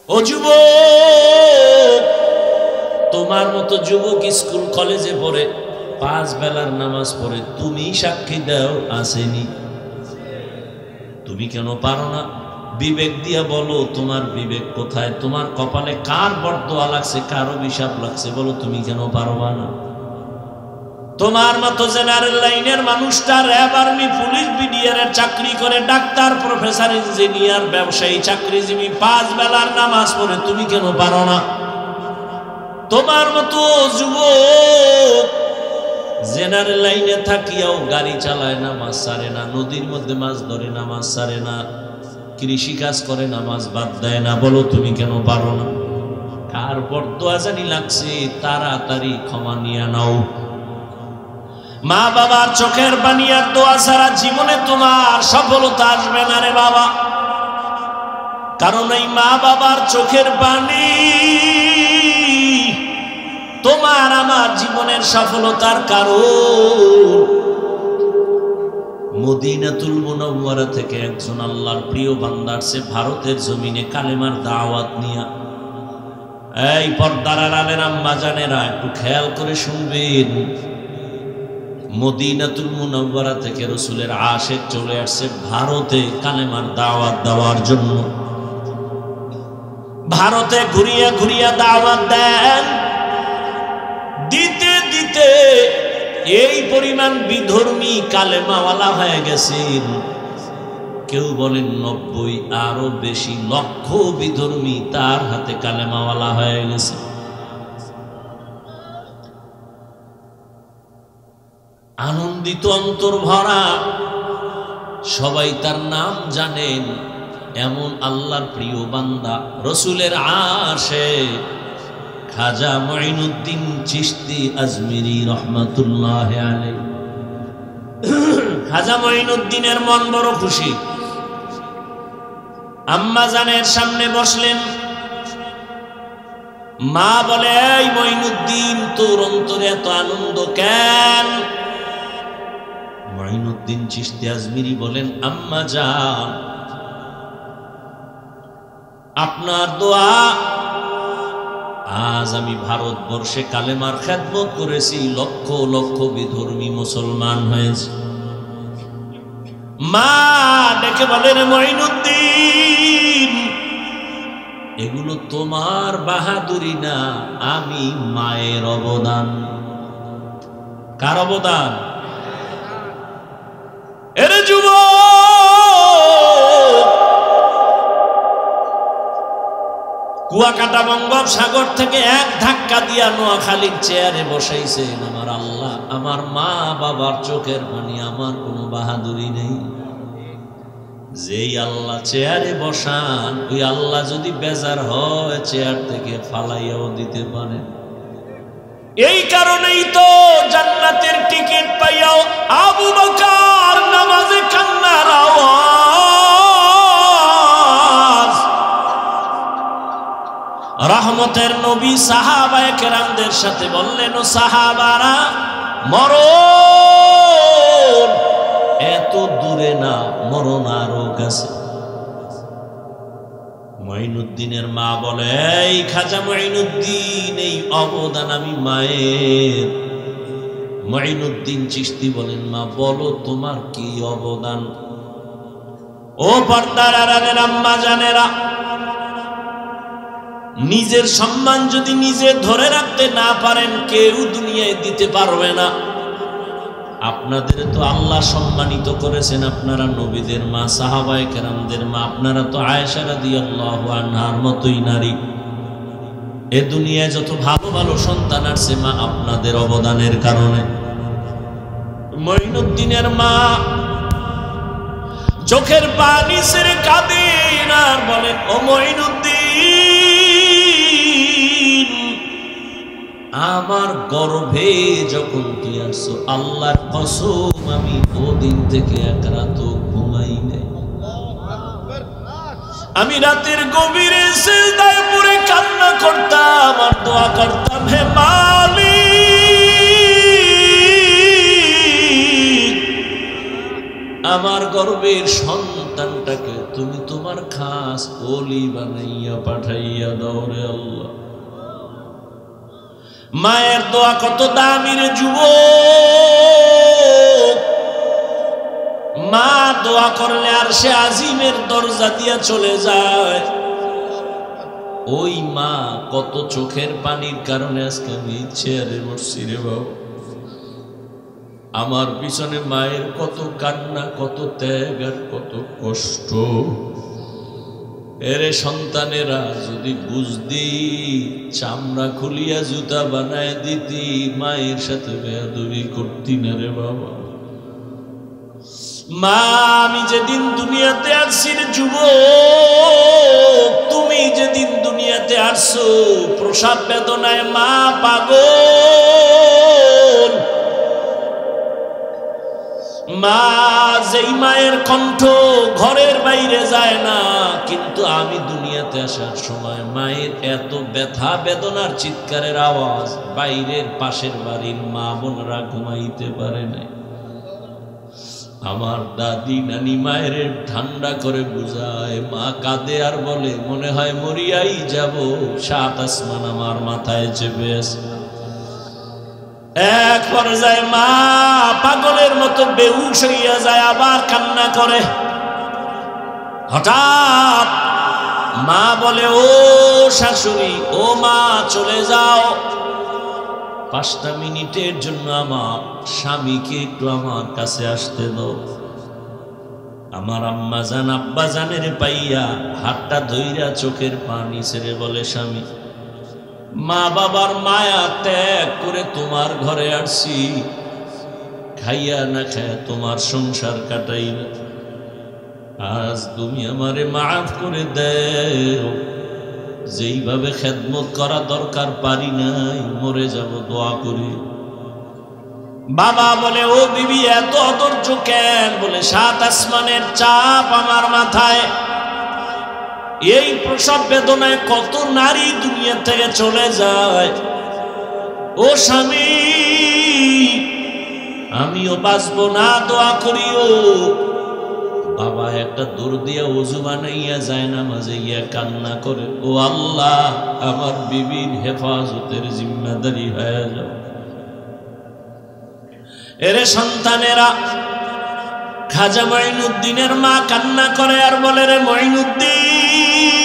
ও যুবক, তোমার মতো যুবক স্কুল কলেজে পড়ে 5 বেলার নামাজ পড়ে, তুমি সাক্ষী দাও আসেনি? তুমি কেন পারো না? বিবেক দিয়া বলো, তোমার বিবেক কোথায়? তোমার কপালে কার বরদোয়া লাগছে, কার অভিশাপ লাগছে, বলো তুমি কেন পারবা না? তোমার মতো জেনারেল লাইনের মানুষটা র্যাব, আর্মি, পুলিশ, বিডিআর এর চাকরি করে, ডাক্তার, প্রফেসর, ইঞ্জিনিয়ার, ব্যবসায়ী, চাকরিজীবী 5 বেলার নামাজ পড়ে, তুমি কেন পারো না? তোমার মতো যুবক জেনারেল লাইনে থাকিয়াও গাড়ি চালায়, নামাজ ছাড়ে না, নদীর মধ্যে মাছ ধরে, নামাজ ছাড়ে না, কৃষি কাজ করে, নামাজ বাদ দেয় না, বলো তুমি কেন পারো না? কার বরদোয়া জানি লাগছে, তাড়াতাড়ি ক্ষমা নিয়ে নাও। মা বাবার চোখের পানি আর দোয়া ছাড়া জীবনে তোমার সফলতা আসবে না রে বাবা। কারণ এই মা বাবার চোখের পানি তোমার আমার জীবনের সফলতার কারণ। মদিনাতুল মুনাওয়ারা থেকে একজন আল্লাহর প্রিয় বান্দা আসছে ভারতের জমিনে কালেমার দাওয়াত নিয়া। এই পর্দার আড়ালের আম্মা জানেরা একটু খেয়াল করে শুনবেন, মদিনাতুল মুনাওয়ারা থেকে রাসূলের আশিক চলে আসছে ভারতে কালেমার দাওয়াত দেওয়ার জন্য। ভারতে ঘুরিয়া ঘুরিয়া দাওয়াত দেন, দিতে দিতে এই পরিমাণ বিধর্মী কালেমাওয়ালা হয়ে গেছেন। কেউ বলেন 90, আরো বেশি লক্ষ বিধর্মী তার হাতে কালেমাওয়ালা হয়ে গেছে। আনন্দিত অন্তর ভরা, সবাই তার নাম জানেন। এমন আল্লাহর প্রিয় বান্দা রাসূলের আশিক খাজা মুঈনুদ্দিন চিশতি আজমিরি রহমাতুল্লাহ আলাইহি। খাজা মুঈনুদ্দিনের মন বড় খুশি। আম্মা জানের সামনে বসলেন। মা বলে, এই মুঈনুদ্দিন, তোর অন্তরে এত আনন্দ কেন? মুঈনুদ্দিন চিশতি আজমিরি বলেন, আম্মা জান, আপনার দোয়া আজ আমি ভারতবর্ষে কালেমার খেদমত করেছি, লক্ষ লক্ষ বিধর্মী মুসলমান হয়েছে। মা ডেকে বলেন, মুঈনুদ্দিন, এগুলো তোমার বাহাদুরি না, আমি মায়ের অবদান। কার অবদান? এরে যুবক, কুয়াকাটা বঙ্গোপসাগর থেকে এক ধাক্কা দিয়া নোয়াখালীর চেয়ারে বসাইছেন আমার আল্লাহ। আমার মা বাবার চোখের পানি, আমার কোনো বাহাদুরি নেই। যেই আল্লাহ চেয়ারে বসান, ওই আল্লাহ যদি বেজার হয় চেয়ার থেকে ফালাইয়াও দিতে পারেন। এই কারণেই তো জান্নাতের টিকিট পাইয়াও আবু বকর নামাজে কান্নার আওয়াজ। রহমতের নবী সাহাবায়ে কেরামদের সাথে বললেন, ও সাহাবারা, মরণ এত দূরে না, মরণ আরো কাছে। মুঈনুদ্দিনের মা বলে, এই খাজা মুঈনুদ্দিন, এই অবদান আমি মায়ের। মুঈনুদ্দিন চিশতি বলেন, মা বলো তোমার কি অবদান? ও পর্দার আড়ালের আম্মা জানেরা, নিজের সম্মান যদি নিজে ধরে রাখতে না পারেন, কেউ দুনিয়ায় দিতে পারবে না। আপনাদের তো আল্লাহ সম্মানিত করেছেন, আপনারা নবীদের মা, সাহাবায়ে কেরামদের মা, আপনারা তো আয়েশা রাদিয়াল্লাহু আনহার মতোই নারী। এ দুনিয়ায় যত ভালো ভালো সন্তান আসছে, মা আপনাদের অবদানের কারণে। মুঈনুদ্দিনের মা চোখের পানি ছেড়ে কাঁদেন আর বলেন, ও মুঈনুদ্দিন, আমার গর্ভে যখন তুই আসছো, আল্লাহর কসম আমি ওদিন থেকে এক রাত ঘুমাই নাই। আমি রাতের গভীরে সিজদায় পড়ে কান্না করতাম আর দোয়া করতাম, হে মালিক, আমার গর্ভের সন্তানটাকে তুমি তোমার খাস ওলি বানাইয়া পাঠাইয়া দাও রে আল্লাহ। মায়ের দোয়া কত দামি রে যুবক। মা দোয়া করলে আর সে আজিমের দরজা দিয়া চলে যায়। ওই মা কত চোখের পানির কারণে আজকে আমি চেয়ারে বসছি রে বাবা। আমার পিছনে মায়ের কত কান্না, কত ত্যাগ আর কত কষ্ট। এরে সন্তানেরা যদি বুঝদি, চামড়া খুলিয়া জুতা বানায় দিতি, মায়ের সাথে বেয়াদবি করতি না রে বাবা। মা আমি যেদিন দুনিয়াতে আসছি রে যুবক, তুমি যেদিন দুনিয়াতে আসছো প্রসাব বেদনায় মা পাগল। মা যেই মায়ের কণ্ঠ ঘরের বাইরে যায় না, কিন্তু আমি দুনিয়াতে আসার সময় মায়ের এত ব্যথা বেদনার চিৎকারের আওয়াজ বাইরের পাশের বাড়ির মা বোনরা ঘুমাইতে পারে না। আমার দাদি নানি মায়ের ঠান্ডা করে বুঝায়, মা কাঁদে আর বলে মনে হয় মরিয়াই যাব, সাত আসমান আমার মাথায় চেপে আছে। এক পর্যায়ে মা পাগলের মতো বেহুশ হইয়া যায়, আবার কান্না করে। হঠাৎ মা বলে, ও শাশুড়ি, ও মা চলে যাও, 5টা মিনিটের জন্য আমার স্বামীকে একটু আমার কাছে আসতে দাও। আমার আম্মা জান আব্বা জানের পাইয়া হাতটা ধইরা চোখের পানি ছেড়ে বলে, স্বামী, মা বাবার মায়া ত্যাগ করে তোমার ঘরে আসছি, খাইয়া না খায়া তোমার সংসার কাটাইলা, আজ তুমি আমারে মাফ করে দেও। যেইভাবে খেদমত করা দরকার পারি নাই, মরে যাব, দোয়া করি। বাবা বলে, ও বিবি এত অধৈর্য কেন? বলে, 7 আসমানের চাপ আমার মাথায়। এই প্রসব বেদনায় কত নারী দুনিয়া থেকে চলে যায়। ও স্বামী, আমিও বাঁচবো না, দোয়া করিও। বাবা একটা দূর দিয়া ওযু বানাইয়া যায় না, মাঝে গিয়া কান্না করে, ও আল্লাহ, আমার বিবির হেফাজতের জিম্মাদারি হয়ে যাও। এরে সন্তানেরা, খাজা মঈনুদ্দিনের মা কান্না করে আর বলে, রে মঈনুদ্দিন,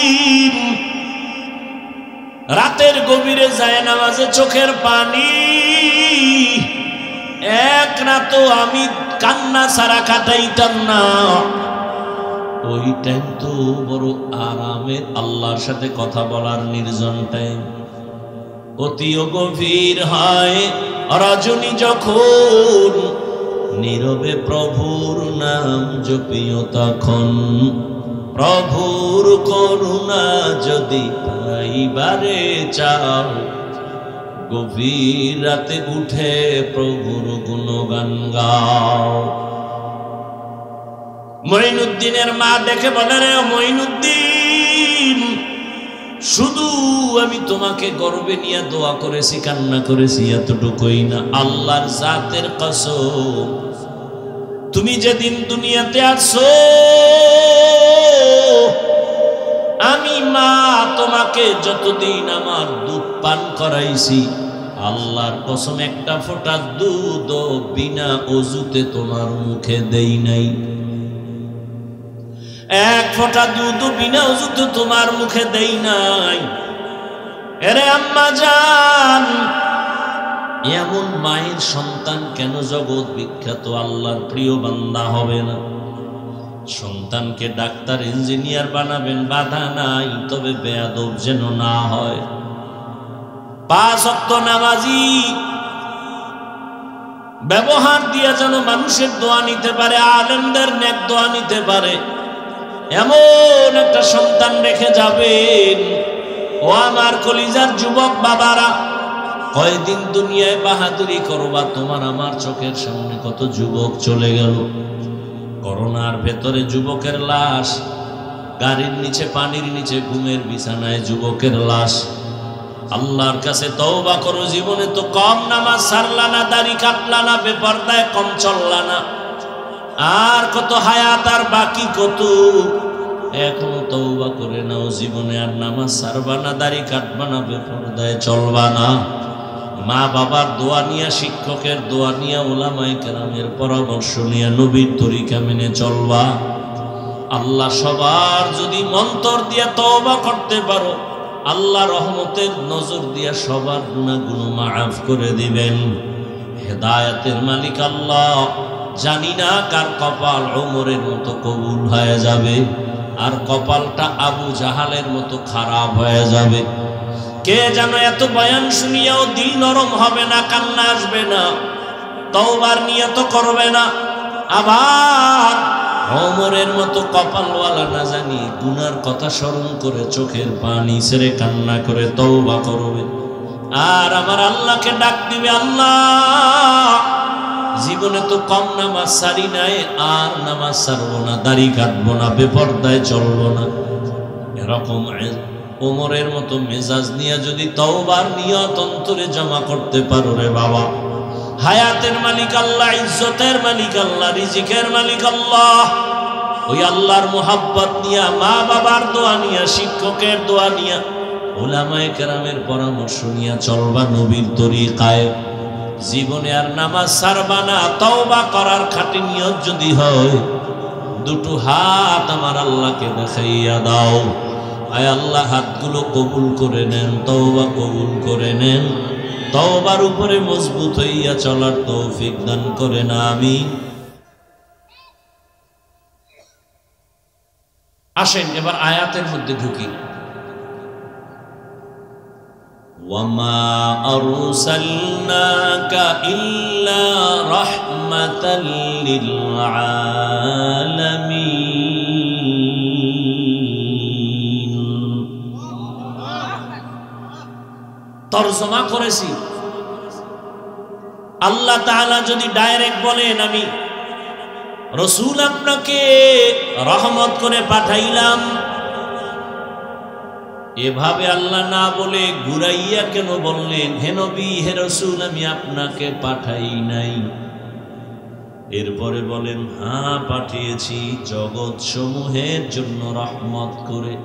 রাতের গভীরে যায় নামাজে চোখের পানি, এক রাতও আমি কান্না ছাড়া কাটাইতাম না। ওই টাইম তো বড় আরামের আল্লাহর সাথে কথা বলার নির্জন টাইম। অতিও গভীর হয় রজনী যখন, নীরবে প্রভুর নাম জপিও তখন। প্রভুর করুণা যদি পাইবারে চাও, গভীর রাতে উঠে প্রভুর গুণগান গাও। মঈনুদ্দিনের মা দেখে বলে, রে মঈনুদ্দিন, শুধু আমি তোমাকে গর্বে নিয়ে দোয়া করেছি, কান্না করেছি, এতটুকুই না, আল্লাহর জাতের কসম, তুমি যেদিন দুনিয়াতে আসছো আমি মা তোমাকে যতদিন আমার দুধ পান করাইছি, আল্লাহর কসম একটা ফোঁটা দুধ বিনা ওযুতে তোমার মুখে দেই নাই। এক ফোঁটা দুধ বিনা ওযুতে তোমার মুখে দেই নাই। এরে আম্মা জান, এমন মায়ের সন্তান কেন জগৎ বিখ্যাত আল্লাহর প্রিয় বান্দা হবে না? সন্তানকে ডাক্তার ইঞ্জিনিয়ার বানাবেন, বাধা নাই, তবে বেয়াদব যেন না হয়। 5 ওয়াক্ত নামাজি ব্যবহার দিয়া যেন মানুষের দোয়া নিতে পারে, আলেমদের নেক দোয়া নিতে পারে, এমন একটা সন্তান রেখে যাবেন। ও আমার কলিজার যুবক বাবারা, কয়দিন দুনিয়ায় বাহাদুরি করবা? তোমার আমার চোখের সামনে কত যুবক চলে গেল। করোনার ভেতরে যুবকের লাশ, গাড়ির নিচে, পানির নিচে, ঘুমের বিছানায় যুবকের লাশ। আল্লাহর কাছে তওবা করো, জীবনে তো কম নামাজ ছাড়লা না, দাড়ি কাটলা না, বেপরদায় কম চললা না, আর কত হায়াত আর বাকি কত। এখনো তওবা করে নাও, জীবনে আর নামাজ ছাড়বা না, দাড়ি কাটবা না, বেপরদায় চলবা না। মা বাবার দোয়া নিয়া, শিক্ষকের দোয়া নিয়া, উলামায়ে কেরামের পরামর্শ নিয়া নবীর তরিকা মেনে চলবা। আল্লাহ সবার যদি মন্তর দিয়া তওবা করতে পারো, আল্লাহ রহমতের নজর দিয়া সবার গুনাহগুলো মাফ করে দিবেন। হেদায়েতের মালিক আল্লাহ। জানি না কার কপাল ওমরের মতো কবুল হয়ে যাবে, আর কপালটা আবু জাহালের মতো খারাপ হয়ে যাবে। কে যেন এত বয়ান শুনিয়াও দিল নরম হবে না, কান্না আসবে না, তওবার নিয়ত করবে না, আবার ওমরের মতো কপালওয়ালা না জানি গুনার কথা স্মরণ করে চোখের পানি ছেড়ে কান্না করে তওবা করবে, আর আমার আল্লাহকে ডাক দিবে, আল্লাহ জীবনে তো কম নামাজ সারি নাই, আর নামাজ ছাড়বো না, দাড়ি কাটবো না, বেপরদায় চলবো না। এরকম ওমরের মতো মেজাজ নিয়ে যদি তওবার নিয়ত অন্তরে জমা করতে পারো রে বাবা, হায়াতের মালিক আল্লাহ, ইজ্জতের মালিক আল্লাহ, রিজিকের মালিক আল্লাহ, ওই আল্লাহর মোহাব্বত নিয়া, মা বাবার দোয়া নিয়া, শিক্ষকের দোয়া নিয়া, উলামায়ে কেরামের পরামর্শ নিয়া চলবা নবীর তরিকায়। জীবনে আর নামাজ ছাড়বা না। তওবা করার খাঁটি নিয়ত যদি হয়, দুটো হাত আমার আল্লাহকে দেখাইয়া দাও। আয় আল্লাহ, হাতগুলো কবুল করে নেন, তওবা কবুল করে নেন, তওবার উপরে মজবুত হইয়া চলার তৌফিক দান করেন, আমিন। আসেন এবার আয়াতের মধ্যে ঢুকি। ওয়ামা আরসালনাকা ইল্লা রাহমাতাল লিল আলামিন। তরজমা করেছি, আল্লাহ তাআলা যদি ডাইরেক্ট বলেন আমি রসুল আপনাকে রহমত করে পাঠাইলাম, এভাবে আল্লাহ না বলে ঘুরাইয়া কেন বললেন হে নবী, হে রসুল আমি আপনাকে পাঠাই নাই? এরপরে বলেন হ্যাঁ পাঠিয়েছি জগৎ সমূহের জন্য রহমত করে।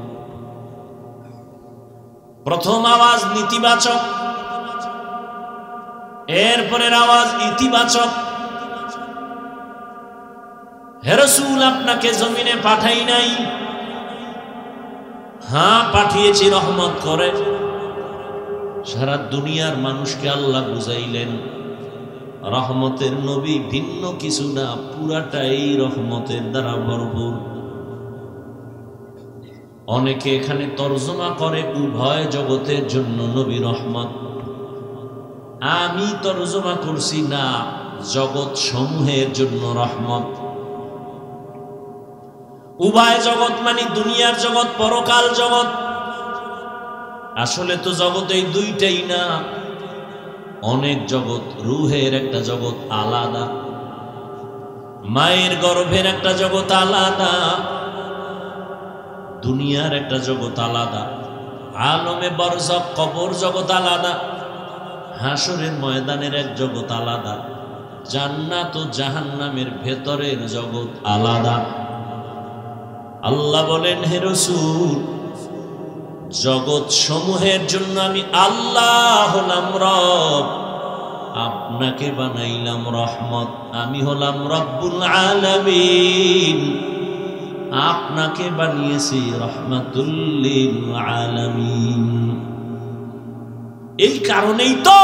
প্রথম আওয়াজ নীতিবাচক, এরপরের আওয়াজ ইতিবাচক। হে রাসূল আপনাকে জমিনে পাঠাই নাই, হ্যাঁ পাঠিয়েছি রহমত করে। সারা দুনিয়ার মানুষকে আল্লাহ বুঝাইলেন রহমতের নবী ভিন্ন কিছু না, পুরাটাই রহমতের দ্বারা ভরপুর। অনেকে এখানে তরজমা করে উভয় জগতের জন্য নবী রহমত। আমি তরজমা করছি না, জগৎ সমূহের জন্য রহমত। উভয় জগৎ মানে দুনিয়ার জগৎ, পরকাল জগৎ। আসলে তো জগৎ এই দুইটাই না, অনেক জগৎ। রুহের একটা জগৎ আলাদা, মায়ের গর্ভের একটা জগৎ আলাদা, দুনিয়ার একটা জগৎ আলাদা, আলমে বরজখ কবর জগৎ আলাদা, হাসরের ময়দানের এক জগৎ আলাদা, জান্নাত ও জাহান্নামের ভেতরের জগৎ আলাদা। আল্লাহ বলেন হে রাসূল জগৎ সমূহের জন্য আমি আল্লাহ হলাম রব, আপনাকে বানাইলাম রহমত। আমি হলাম রব্বুল আলামিন, আপনাকে বানিয়েছি রহমাতুল লিল আলামিন। এই কারণেই তো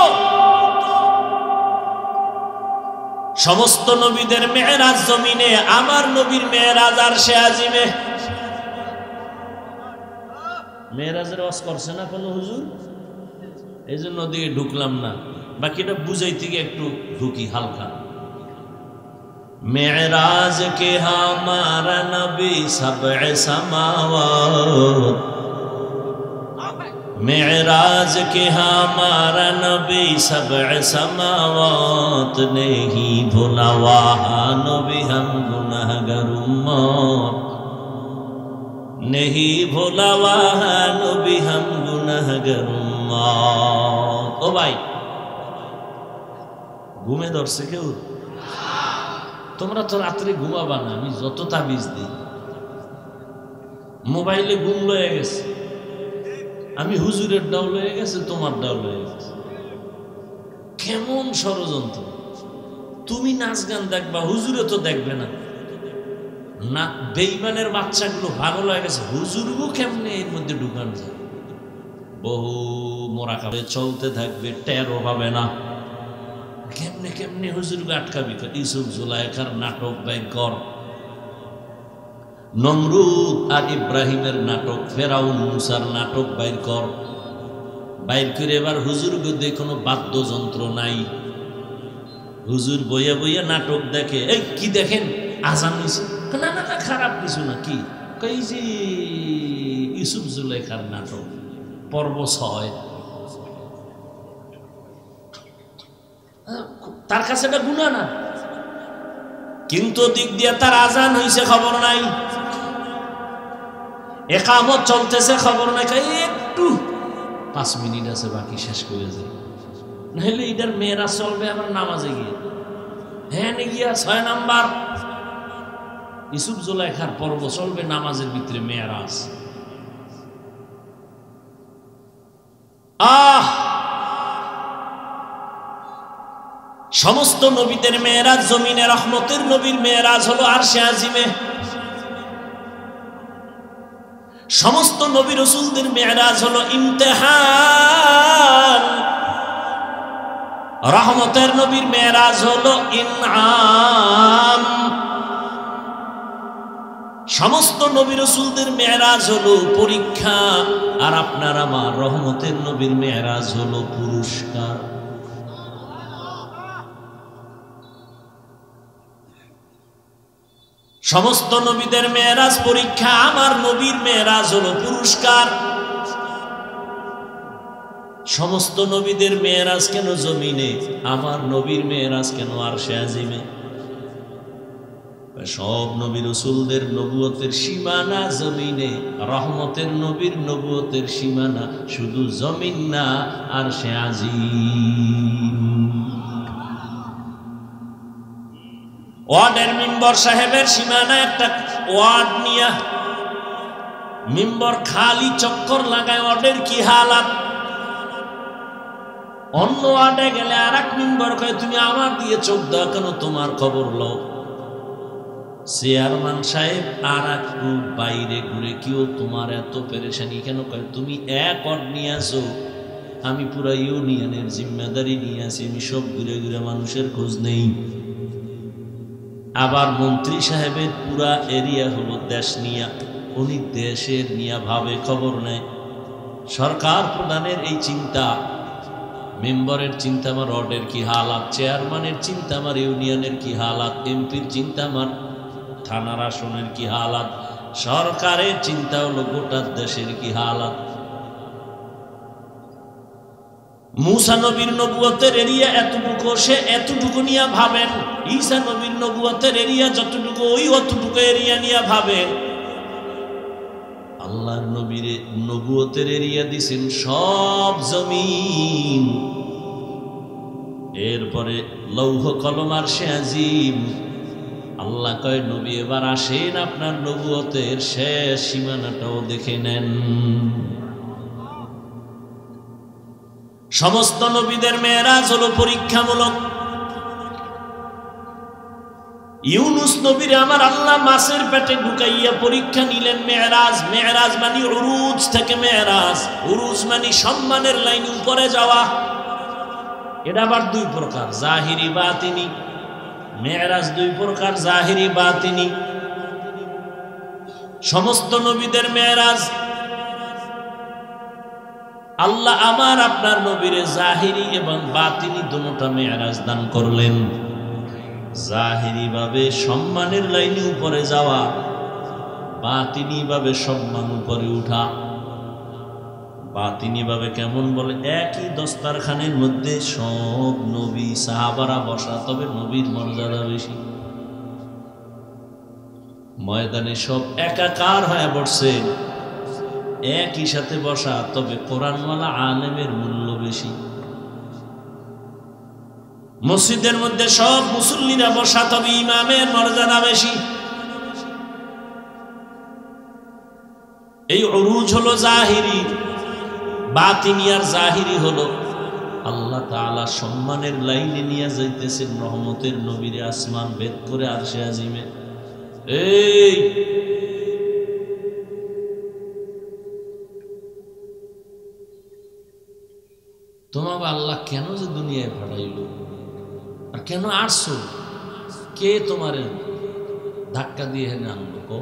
সমস্ত নবীদের মেরাজ জমিনে, আমার নবীর মেরাজ আরশে আজিমে। মেরাজের ওয়াজ করছে না কোনো হুজুর? এই জন্য দিকে ঢুকলাম না, বাকিটা বুঝাইতে গিয়ে একটু ঢুকি হালকা। মেরাজ কে হামারা নবী সবএ সামাওয়াত, मेराज के हमारा नबी सबअ समावात, नहीं भूला वहाँ नबी हम गुनहगार उम्मत, नहीं भूला वहाँ नबी हम गुनहगार उम्मत। ओ भाई ঘুমে ধরছে কেউ? তোমরা তো রাত্রে ঘুমাবা না, আমি যত তাবিজ দিই মোবাইলে গুম লয়ে গেছে, আমি হুজুরের ডাউ লয়ে গেছে, তোমার ডাউ লয়ে গেছে। কেমন ষড়যন্ত্র! তুমি নাচ গান দেখবা, হুজুরে তো দেখবে না। না, বেঈমানের বাচ্চাগুলো পাগল হয়ে গেছে, হুজুরও কেমনে এর মধ্যে ঢুকান যায়। বহু মোরাকাবে চলতে থাকবে, টেরও পাবে না। কেমনে কেমনে হুজুরকে আটকাবি? ইউসুফ জুলাইখার নাটক বাইর কর, নমরুদ আর ইব্রাহিমের নাটক, ফেরাউন মুসার নাটক বাইর কর। বাইর করে এবার হুজুর গদে কোনো বাদ্যযন্ত্র নাই, হুজুর বইয়া বইয়া নাটক দেখে। এই কি দেখেন? আজান হইছে? না না না, খারাপ কিছু না। কি কই? যে ইউসুফ জুলাইখার নাটক পর্ব 6। তার কাছে এটা গুনাহ না, কিন্তু দিক দিয়ে তার আজান হইছে খবর নাই, একামত চলতেছে খবর নাই। একটু 5 মিনিট আছে বাকি, শেষ করে যায়। নাহলে এটার মেয়েরা চলবে আবার নামাজে গিয়ে। হ্যাঁ গিয়া 6 নাম্বার ইউসুফ জুলাইখার পর্ব চলবে নামাজের ভিতরে মেয়েরাজ। সমস্ত নবীদের মেয়েরাজ জমিনে, রহমতের নবীর মেয়েরাজ হলো আরশে আজিমে। সমস্ত নবী রাসূলদের মেয়েরাজ হলো ইমতিহান, রহমতের নবীর মেয়েরাজ হলো ইনআম। সমস্ত নবী রাসূলদের মেয়েরাজ হলো পরীক্ষা, আর আপনার আমার রহমতের নবীর মেয়েরাজ হলো পুরস্কার। সমস্ত নবীদের মেয়েরাজ পরীক্ষা, আমার নবীর মেয়েরাজ হলো পুরস্কার। সমস্ত নবীদের মেয়েরাজ কেন জমিনে, আমার নবীর মেয়েরাজ কেন আরশে আজিমে? সব নবী রাসূলদের নবুয়তের সীমানা জমিনে, রহমতের নবীর নবুয়তের সীমানা শুধু জমিন না, আরশে আজিম। ওয়ার্ডের মিম্বর সাহেবের সীমানা একটা ওয়ার্ড নিয়া মিম্বর খালি চক্কর লাগায়, ওয়ার্ডের কি হালাত। অন্য ওয়ার্ডে গেলে আর এক মিম্বর কয় তুমি আমার দিয়ে চোখ দাও কেন, তোমার খবর লও। চেয়ারম্যান সাহেব আর একটু বাইরে ঘুরে, কেউ তোমার এত পেরেশানি কেন? কয় তুমি এক ওয়ার্ড নিয়ে আসো, আমি পুরা ইউনিয়নের জিম্মেদারি নিয়ে আসি, আমি সব ঘুরে ঘুরে মানুষের খোঁজ নেই। আবার মন্ত্রী সাহেবের পুরা এরিয়া হলো দেশ নিয়া, উনি দেশের নিয়া ভাবে, খবর নেয়। সরকার প্রধানের এই চিন্তা, মেম্বারের চিন্তা আমার ওয়ার্ডের কি হালাত, চেয়ারম্যানের চিন্তা আমার ইউনিয়নের কি হালাত, এমপির চিন্তা আমার থানার আসনের কি হালাত, সরকারের চিন্তা হলো গোটা দেশের কি হালাত। মুসা নবীর নবুয়তের এরিয়া এতটুকু, সে এতটুকু নিয়ে ভাবেন। ঈসা নবীর নবুয়তের এরিয়া যতটুকু, ওই অতটুকু এরিয়া নিয়ে ভাবেন। আল্লাহর নবীর নবুয়তের এরিয়া দিছেন সব জমিন, এরপরে লৌহ কলম আরশে আজিম। আল্লাহ কয় নবী এবার আসেন, আপনার নবুয়তের শেষ সীমানাটাও দেখে নেন। সমস্ত নবীদের মেয়েরাজ হলো পরীক্ষামূলক। ইউনুস নবীর আমার আল্লাহ মাছের পেটে ঢুকাইয়া পরীক্ষা নিলেন। মেয়েরাজ, মেয়েরাজ মানে উরুজ থেকে মেয়েরাজ, উরুজ মানে সম্মানের লাইন উপরে যাওয়া। এটা আবার 2 প্রকার, জাহিরি বাতিনি। মেয়েরাজ 2 প্রকার, জাহিরি বাতিনি। সমস্ত নবীদের মেয়েরাজ আল্লাহ আমার আপনার নবীরে জাহিরি এবং বাতিনি দুটোটা মেয়েরাজ দান করলেন। জাহিরি ভাবে সম্মানের লাইনে উপরে যাওয়া, বাতিনি ভাবে সম্মান উপরে উঠা। বাতিনি ভাবে কেমন বলে, একই দস্তারখানের মধ্যে সব নবী সাহাবারা বসা, তবে নবীর মর্যাদা বেশি। ময়দানে সব একাকার হয়ে বসছে, একই সাথে বসা, তবে কোরআনওয়ালা আলেমের মূল্য বেশি। মসজিদের মধ্যে সব মুসল্লিরা বসা, তবে ইমামের মর্যাদা বেশি। এই উরুজ হলো জাহিরি, বাতিনি আর জাহিরি হলো আল্লাহ তাআলা সম্মানের লাইনে নিয়ে যাইতেছেন রহমতের নবীরে আসমান ভেদ করে আরশে আজিমে। এই তোমাকে আল্লাহ কেন যে দুনিয়ায় পাঠাইল আর কেন আসছো, কে তোমার ধাক্কা দিয়ে হেনে আনলো? কো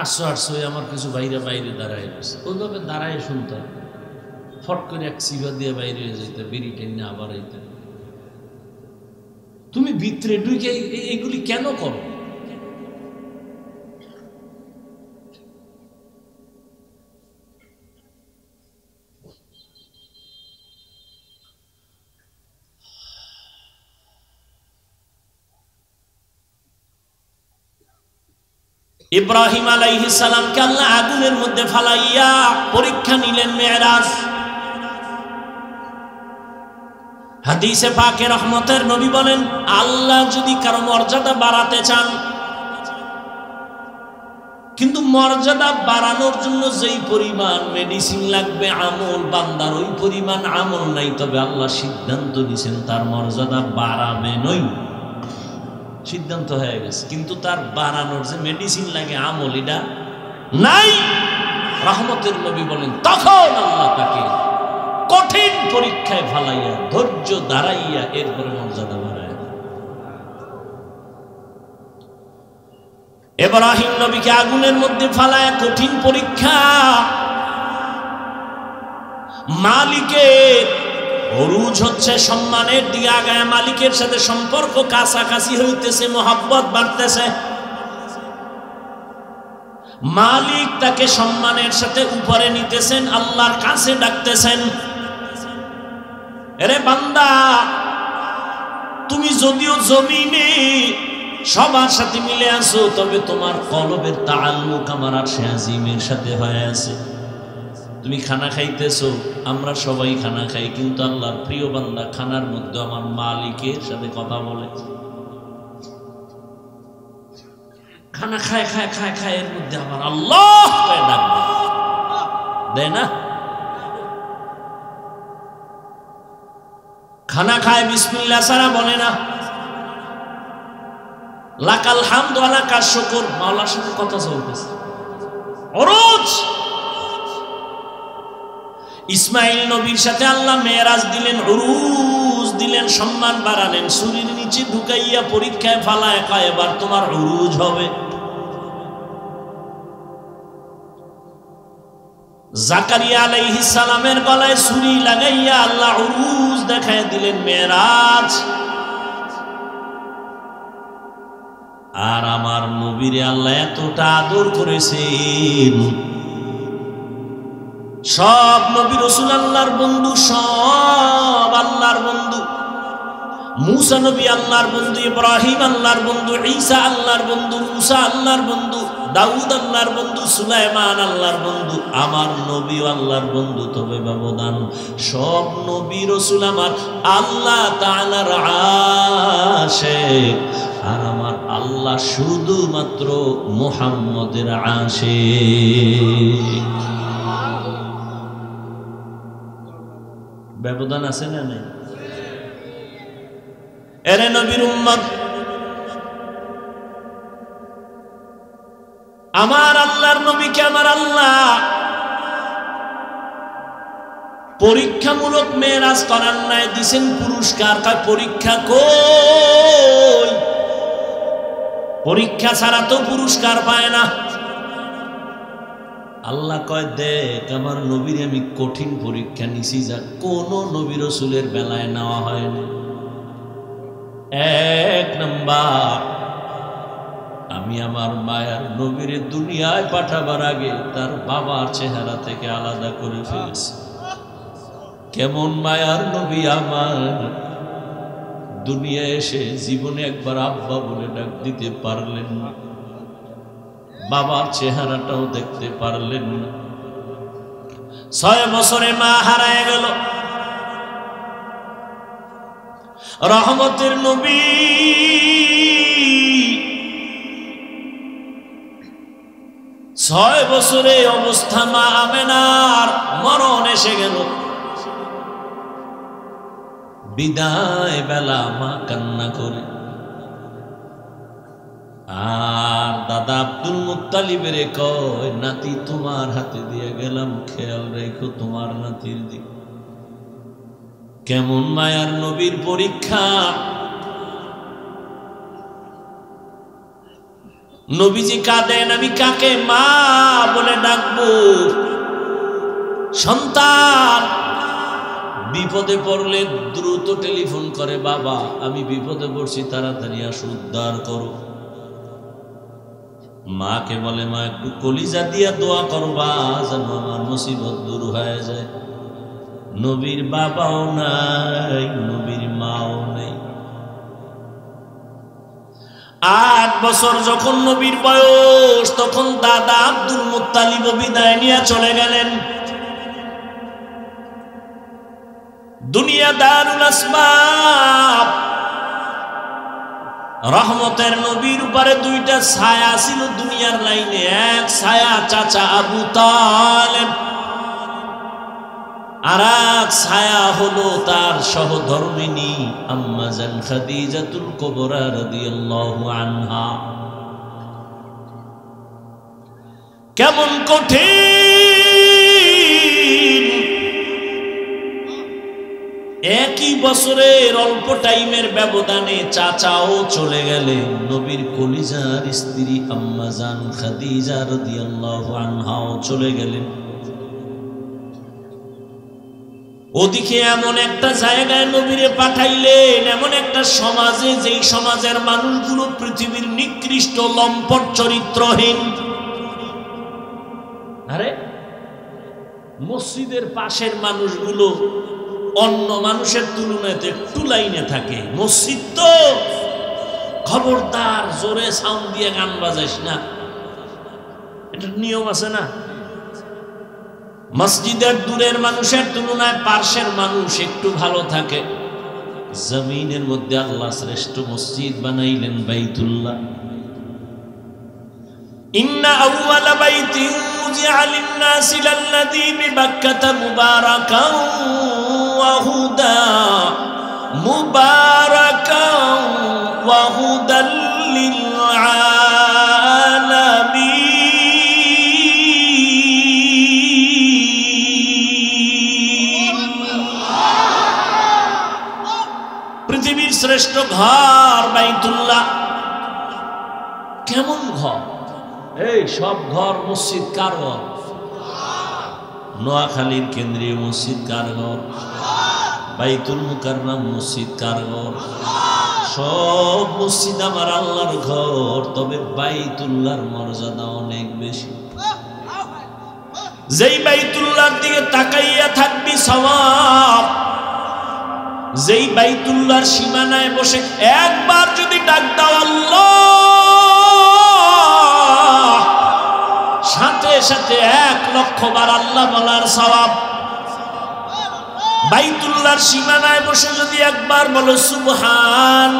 আসছো আসছো, আমার কিছু বাইরে বাইরে দাঁড়ায় গেছে, ওইভাবে দাঁড়ায় শুনতাম, ফট করে এক সিভা দিয়ে বাইরে হয়ে যেতে, বিড়ি টেনে আবার আইতে। তুমি ভিতরে ঢুকে এগুলি কেন করো? ইব্রাহিম আলাইহিস সালামকে আল্লাহ আগুনের মধ্যে ফালাইয়া পরীক্ষা নিলেন মেরাজ। হাদিসে পাকে রহমতের নবী বলেন, আল্লাহ যদি কারো মর্যাদা বাড়াতে চান, কিন্তু মর্যাদা বাড়ানোর জন্য যেই পরিমাণ মেডিসিন লাগবে আমল, বান্দার ওই পরিমাণ আমল নাই, তবে আল্লাহ সিদ্ধান্ত নিছেন তার মর্যাদা বাড়াবে নই, সিদ্ধান্ত হয়ে গেছে, কিন্তু তার বাড়ানোর যে মেডিসিন লাগে আমল এটা নাই। রহমতের নবী বলেন, তখন আল্লাহ তাকে কঠিন পরীক্ষায় ফালাইয়া ধৈর্য দাঁড়াইয়া এরপরে মর্যাদা বাড়ায়। ইব্রাহিম নবীকে আগুনের মধ্যে ফালায়া কঠিন পরীক্ষা, মালিকের উরুজ হচ্ছে সম্মানের দিকে আগায়, মালিকের সাথে সম্পর্ক কাছাকাছি হইতেছে, মোহাব্বত বাড়তেছে, মালিক তাকে সম্মানের সাথে উপরে নিতেছেন, আল্লাহর কাছে ডাকতেছেন, আরে বান্দা তুমি যদিও জমিনে সবার সাথে মিলে আছো, তবে তোমার কলবের তাআল্লুক আমার আরশে আজিমের সাথে হয়ে আছে। তুমি খানা খাইতেছো, আমরা সবাই খানা খাই, কিন্তু আল্লাহর প্রিয় বান্দা খানার মধ্যে আমার মালিকের সাথে কথা বলে, খানা খায় খায় খায় খায়, এর মধ্যে আমার আল্লাহ ডাকবে, দেয় না? খানা খায় বিসমিল্লাহ ছাড়া বলে না, লাকাল হামদু ওয়া লাকাশ শুকর, মাওলার সাথে কথা চলতেছে। উরুজ ইসমাইল নবীর সাথে আল্লাহ মেরাজ দিলেন, উরুজ দিলেন, সম্মান বাড়ালেন, শরীর নিচে ঢুকাইয়া পরীক্ষায় ফালায়, কয় এবার তোমার উরুজ হবে। জাকারিয়া আলাইহিস সালামের গলায় ছুরি লাগাইয়া আল্লাহ উরুজ দেখায় দিলেন, মেরাজ। আর আমার নবীরে আল্লাহ এতটা আদর করেছেন, সব নবী রাসূল আল্লাহর বন্ধু, সব আল্লাহর বন্ধু। মুসা নবী আল্লাহর বন্ধু, ইব্রাহিম আল্লাহর বন্ধু, ঈসা আল্লাহর বন্ধু, মুসা আল্লাহর বন্ধু, দাউদ আল্লাহর বন্ধু, সুলাইমান আল্লাহর বন্ধু। আমার নবীও আল্লাহর বন্ধু, তবে ব্যবধান, সব নবী রাসূল আমার আল্লাহ তাআলার আশিক, আর আমার আল্লাহ শুধুমাত্র মুহাম্মদের আশিক। ব্যবধান আছে না নাই? এরে নবীর উম্মত, আমার আল্লাহর নবীকে আমার আল্লাহ পরীক্ষামূলক মেরাজ করার নাই, দিছেন পুরস্কার। পরীক্ষা কই? পরীক্ষা ছাড়া তো পুরস্কার পায় না। আল্লাহ কয়, দেখ আমার নবীর আমি কঠিন পরীক্ষা নিছি, যা কোন নবী রাসূলের বেলায় নেওয়া হয়নি। এক নাম্বার, আমি আমার মায়ার নবীরে দুনিয়ায় পাঠাবার আগে তার বাবার চেহারা থেকে আলাদা করে ফেলেছি। কেমন মায়ার নবী আমার, দুনিয়া এসে জীবনে একবার আব্বা বলে ডাক দিতে পারলেন না, বাবার চেহারাটাও দেখতে পারলেন না। 6 বছরে মা হারায় গেল। রহমতের নবী 6 বছরে অবস্থা মা আমেনার মরণ এসে গেল। বিদায় বেলা মা কান্না করে, আর দাদা আব্দুল মুত্তালিবের কয়, নাতি তোমার হাতে দিয়ে গেলাম, খেয়াল রেখো তোমার নাতির দিক। কেমন মায়ার নবীর পরীক্ষা! নবীজি কাঁদেন, আমি কাকে মা বলে ডাকবো? সন্তান বিপদে পড়লে দ্রুত টেলিফোন করে, বাবা আমি বিপদে পড়ছি, তাড়াতাড়ি আসো, উদ্ধার করো। মাকে বলে, মা একটু কলিজা দিয়া দোয়া করবা যেন আমার মুসিবত দূর হয়ে যায়। নবীর বাবাও নাই, নবীর মাও নেই। 8 বছর যখন নবীর বয়স, তখন দাদা আব্দুল মুত্তালিব বিদায় নিয়ে চলে গেলেন। দুনিয়া দারুল আসবাব। রহমতের নবীর উপরে 2টা ছায়া ছিল দুনিয়ার লাইনে। এক ছায়া চাচা আবু তালেব, আর এক ছায়া হলো তার সহধর্মিনী আম্মা জান খাদিজাতুল কুবরা রাদিয়াল্লাহু আনহা। কেমন কঠিন! একই বছরের অল্প টাইমের ব্যবধানে চাচাও চলে গেলেন। নবীর কলিজার স্ত্রী আম্মা জান খাদিজা রাদিয়াল্লাহু আনহাও চলে গেলেন। ওদিকে এমন একটা জায়গায় নবীরে পাঠাইলেন, এমন একটা সমাজে, যেই সমাজের মানুষগুলো পৃথিবীর নিকৃষ্ট লম্পট চরিত্রহীন। আরে মসজিদের পাশের মানুষগুলো অন্য মানুষের তুলনায় একটু লাইনে থাকে। মসজিদ তো, খবরদার জোরে সাউন্ড দিয়ে গান বাজাইস না, এটা নিয়ম আছে না? মসজিদের দূরের মানুষের তুলনায় পার্শ্বের মানুষ একটু ভালো থাকে। জমিনের মধ্যে আল্লাহ শ্রেষ্ঠ মসজিদ বানাইলেন বাইতুল্লাহ। ইন্না আউওয়ালা বাইতিন উযিআ লিন-নাসি লাল্লাযী বিবাক্কাতা মুবারাকান ওয়া হুদা, মুবারাকান ওয়া হুদাল লিল আলামিন। পৃথিবীর শ্রেষ্ঠ ঘর বাইতুল্লাহ। কেমন ঘর! এই সব ঘর মসজিদ কার ঘর? নোয়াখালীর কেন্দ্রীয় মসজিদ কার ঘর? বাইতুল মুকাররম মসজিদ কার ঘর? সব মসজিদ আমার আল্লাহর ঘর, তবে বাইতুল্লাহর মর্যাদা অনেক বেশি। যেই বাইতুল্লাহর দিকে তাকাইয়া থাকবি সওয়াব। যেই বাইতুল্লাহর সীমানায় বসে একবার যদি ডাক দাও আল্লাহ, সাথে সাথে 1,00,000 বার আল্লাহ বলার সওয়াব। বাইতুল্লাহর সীমানায় বসে যদি একবার বলো সুবহান,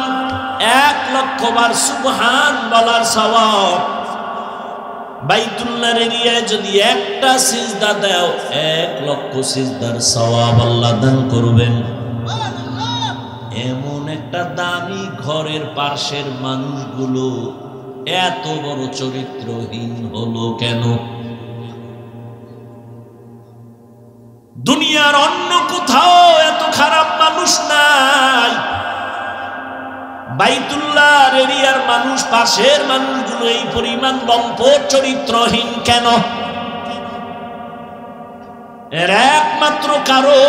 1,00,000 বার সুবহান বলার সওয়াব। বাইতুল্লাহর এরিয়ায় যদি একটা সিজদা দাও, 1,00,000 সিজদার সওয়াব আল্লাহ দান করবেন। এমন একটা দামি ঘরের পাশের মানুষগুলো এত বড় চরিত্রহীন হলো কেন? দুনিয়ার অন্য কোথাও এত খারাপ মানুষ নাই। বাইতুল্লাহর এরিয়ার মানুষ, পাশের মানুষগুলো এই পরিমাণ লম্পট চরিত্রহীন কেন? এর একমাত্র কারণ,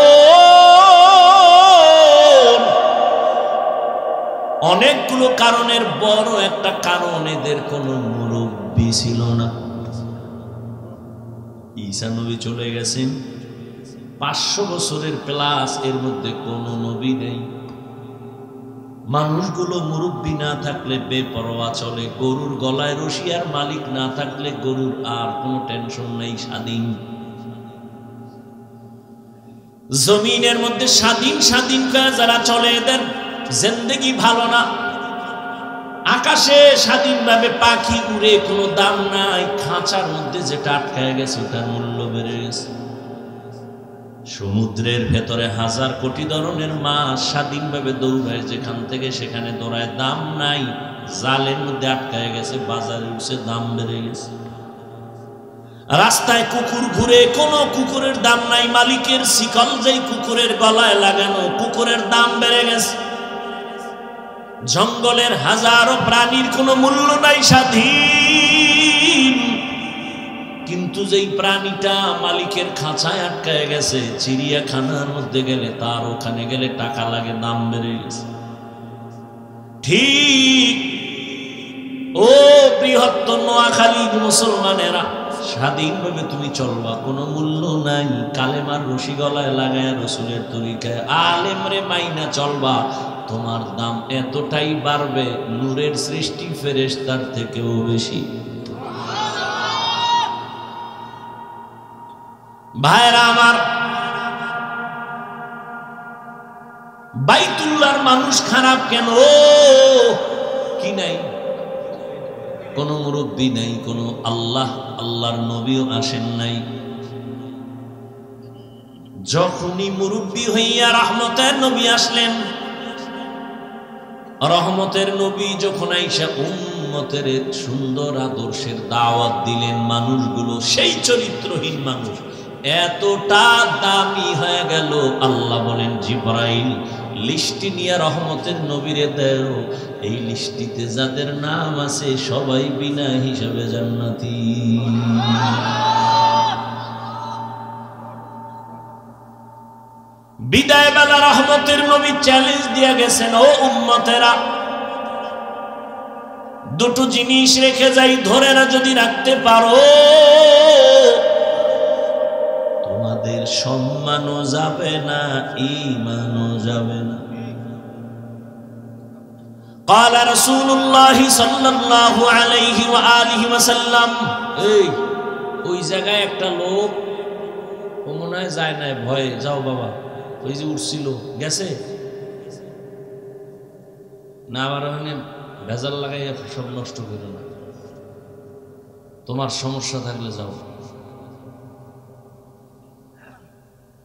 অনেকগুলো কারণের বড় একটা কারণ, এদের কোনো মুরব্বী ছিল না। ঈসা নবী চলে গেছেন, 500 বছরের প্লাস, এর মধ্যে কোনো নবী নেই। মানুষগুলো মুরব্বী না থাকলে বেপরোয়া চলে। গরুর গলায় রশিয়ার মালিক না থাকলে গরুর আর কোনো টেনশন নেই, স্বাধীন। জমিনের মধ্যে স্বাধীন স্বাধীন করে যারা চলে, এদের জিন্দেগি ভালো না। আকাশে স্বাধীনভাবে পাখি উড়ে, কোনো দাম নাই। খাঁচার মধ্যে যেটা আটকায় গেছে ওটার মূল্য বেড়ে গেছে। সমুদ্রের ভেতরে হাজার কোটি ধরনের মাছ স্বাধীনভাবে দৌড়ায়, যেখান থেকে সেখানে দৌড়ায়, দাম নাই। জালের মধ্যে আটকায় গেছে, বাজারে উঠছে, দাম বেড়ে গেছে। রাস্তায় কুকুর ঘুরে, কোনো কুকুরের দাম নাই। মালিকের শিকল যেই কুকুরের গলায় লাগানো, কুকুরের দাম বেড়ে গেছে। জঙ্গলের হাজারো প্রাণীর কোনো মূল্য নাই, স্বাধীন। কিন্তু যেই প্রাণীটা মালিকের খাঁচায় আটকায় গেছে, চিড়িয়াখানার মধ্যে গেলে, তার ওখানে গেলে টাকা লাগে, দাম বেড়ে গেছে। ঠিক ও বৃহত্তর নোয়াখালীর মুসলমানেরা, স্বাধীনভাবে তুমি চলবা, কোনো মূল্য নাই। কালেমার রশি গলায় লাগায় রসুলের তরিকায় আলেম রে মাইনা চলবা, তোমার দাম এতটাই বাড়বে, নূরের সৃষ্টি ফেরেশতার থেকেও বেশি। ভাইরা আমার, বাইতুল্লাহর মানুষ খারাপ কেন? কি নাই? কোন মুরব্বী নাই, কোন আল্লাহর নবীও আসেন নাই। যখনই মুরব্বী হইয়া রহমতের নবী আসলেন, রহমতের নবী যখন আইসা উম্মতের সুন্দর আদর্শের দাওয়াত দিলেন, মানুষগুলো সেই চরিত্রহীন মানুষ এতটা দামি হয়ে গেল, আল্লাহ বলেন জিবরাইল লিস্টি নিয়ে রহমতের নবীরে দেও, এই লিস্টিতে যাদের নাম আছে সবাই বিনা হিসাবে জান্নাতি। বিদায় বেলা রহমতের নবী চ্যালেঞ্জ দিয়ে গেছেন, ও উম্মতেরা, দুটো জিনিস রেখে যাই, ধরে না যদি রাখতে পারো, তোমাদের সম্মানও যাবে না, ঈমানও যাবে না। قال رسول الله صلى الله عليه وآله وسلم, এই ওই জায়গায় একটা লোক, ও মনে হয় যায় না, ভয়ে, যাও বাবা, ওই যে উঠছিল গেছে না, আবার ওখানে ভেজাল লাগাই সব নষ্ট করো না, তোমার সমস্যা থাকলে যাও।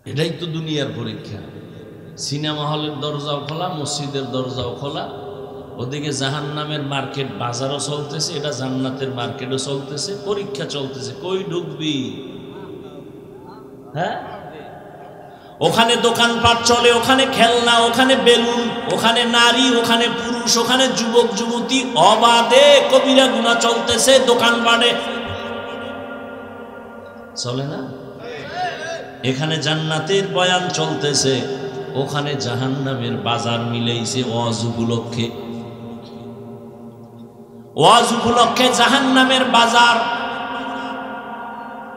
এটাই তো দুনিয়ার পরীক্ষা। সিনেমা হলের দরজাও খোলা, মসজিদের দরজাও খোলা, ওদিকে জাহান্নামের মার্কেট বাজারও চলতেছে, এটা জান্নাতের মার্কেটও চলতেছে, পরীক্ষা চলতেছে, কই ঢুকবি? হ্যাঁ, ওখানে দোকানপাট চলে, ওখানে খেলনা, ওখানে বেলুন, ওখানে নারী, ওখানে পুরুষ, ওখানে যুবক যুবতী, অবাধে কবিরা গুনাহ চলতেছে দোকানপাটে, চলে না? এখানে জান্নাতের বয়ান চলতেছে, ওখানে জাহান্নামের বাজার মিলেইছে ওয়াজ উপলক্ষে। ওয়াজ উপলক্ষে জাহান্নামের বাজার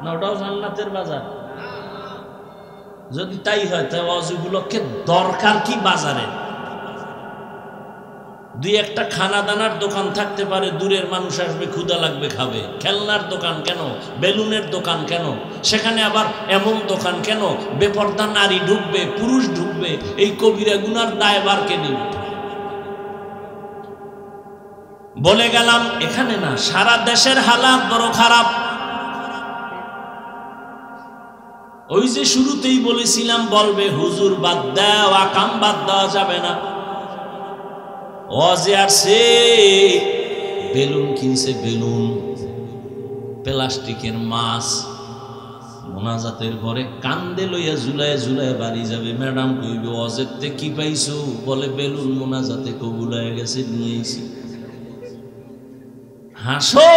না, ওটাও জান্নাতের বাজার। যদি তাই হয় তাহলে ওয়াজ উপলক্ষে দরকার কি বাজারে? দুই একটা খানা দানার দোকান থাকতে পারে, দূরের মানুষ আসবে, ক্ষুধা লাগবে, খাবে। খেলনার দোকান কেন? বেলুনের দোকান কেন? সেখানে আবার এমন দোকান কেন? বেপর্দা নারী ঢুকবে, পুরুষ ঢুকবে, এই কবিরা গুনার দায়ভার কে নিবে? বলে গেলাম এখানে না, সারা দেশের হালাত বড় খারাপ। ওই যে শুরুতেই বলেছিলাম, বলবে হুজুর বাদ দাও, আকাম বাদ দেওয়া যাবে না। ওয়াজে আসছে, বেলুন কিনছে, বেলুন, প্লাস্টিকের মাছ, মোনাজাতের ঘরে কান্দে লইয়া ঝুলায় ঝুলায় বাড়ি যাবে। ম্যাডাম কইবে ওয়াজেতে কি পাইছো? বলে বেলুন মোনাজাতে কবুল হয়ে গেছে, নিয়ে আইছি। হাসো,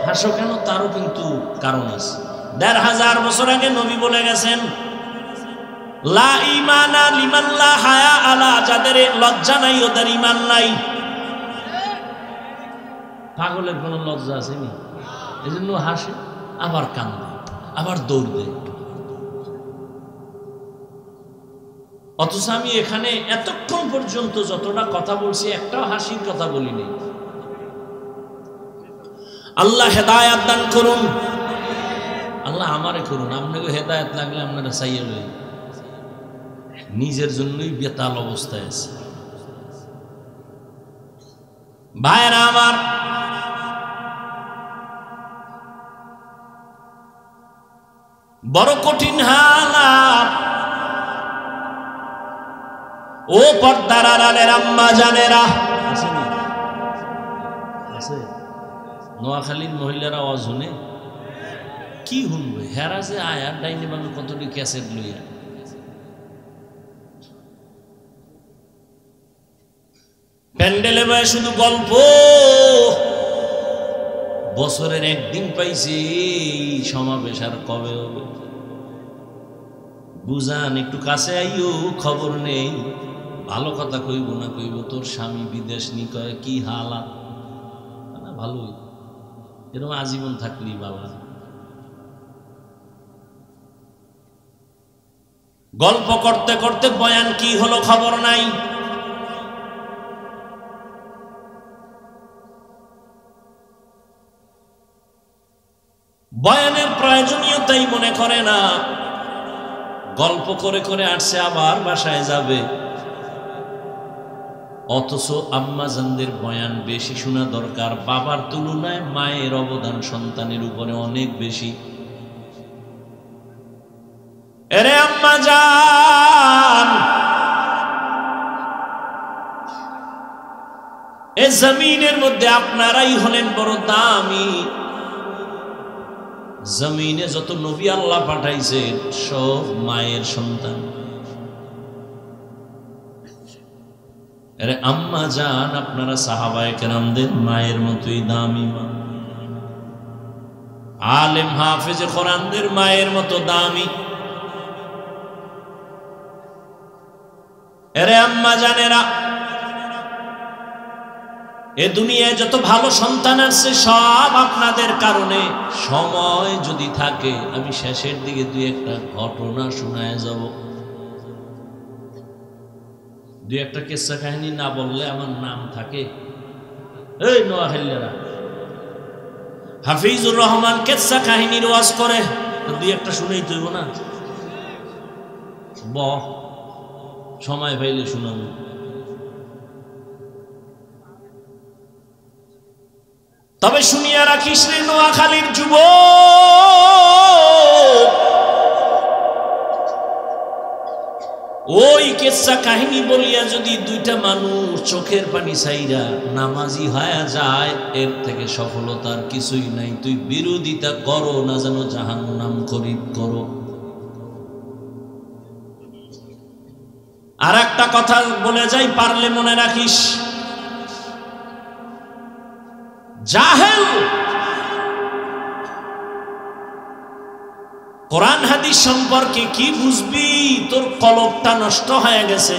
হাসো কেন? তারও কিন্তু কারণ আছে। ১৫০০ বছর আগে নবী বলে গেছেন, লা ঈমানা লিমান লা হায়া আলা, যাদের লজ্জা নাই ওদের ঈমান নাই। পাগলের কোনো লজ্জা আছে নি? এজন্য হাসে, আবার কান্দে, আবার দৌড় দেয়। অথচ আমি এখানে এতক্ষণ পর্যন্ত যতটা কথা বলছি, একটাও হাসির কথা বলিনি। আল্লাহ হেদায়াত দান করুন, আল্লাহ আমারে করুন। আপনাকে হেদায়াত লাগলে আপনারা চাইয়ে লই, নিজের জন্যই বেতাল অবস্থায় আছে। ভাইরা আমার, বড় কঠিন হালাত। ও পর্দার আড়ালের আম্মা জানেরা, নোয়াখালীর মহিলারা আওয়াজ শুনে কি শুনবে? হেরা যে আয়ার ডাইনে বাংলা কতটি ক্যাসেট লইয়া প্যান্ডেলে বয়ে শুধু গল্প। বছরের একদিন পাইছে সমাবেশ, আর কবে হবে বুঝান? একটু কাছে আইও, খবর নেই। ভালো কথা কইব না কইব তোর স্বামী বিদেশ নি, কয় কি হালাত। ভালোই, এরকম আজীবন থাকলি বাবা। গল্প করতে করতে বয়ান কি হলো খবর নাই। বয়ানের প্রয়োজনীয়তাই মনে করে না। গল্প করে করে আসছে, আবার বাসায় যাবে। অথচ আম্মাজানদের বয়ান বেশি শোনা দরকার। বাবার তুলনায় মায়ের অবদান সন্তানের উপরে অনেক বেশি। এরে আম্মাজান, এ জমিনের মধ্যে আপনারাই হলেন বড় দামি। জমিনে যত নবী আল্লাহ পাঠাইছেন সব মায়ের সন্তান। আরে আম্মা জান, আপনারা সাহাবায়ে কেরামদের মায়ের মতোই দামি মা। আলেম হাফেজে কোরআনদের মায়ের মতো দামি। আরে আম্মা জানেরা, এ দুনিয়ায় যত ভালো সন্তান আছে সব আপনাদের কারণে। সময় যদি থাকে আমি শেষের দিকে দুই একটা ঘটনা শোনায় যাব। দুই একটা কিস্সা কাহিনী না বললে আমার নাম থাকে। এই নোয়াখালীরা, হাফিজুর রহমান কিস্সা কাহিনীর ওয়াজ করে, দুই একটা শুনেই তুইব না? সময় পাইলে শুনাবো। তবে শুনিয়া রাখিস রে নোয়াখালীর যুবক, ওই কিস্সা কাহিনী বলিয়া যদি দুইটা মানুষ চোখের পানি ছাইরা নামাজি হয়ে যায়, এর থেকে সফলতার কিছুই নাই। তুই বিরোধিতা করো না যেন জাহান্নাম খরিদ করো। আর একটা কথা বলে যাই, পারলে মনে রাখিস, জাহেল কোরআন হাদিস সম্পর্কে কি বুঝবি? তোর কলবটা নষ্ট হয়ে গেছে।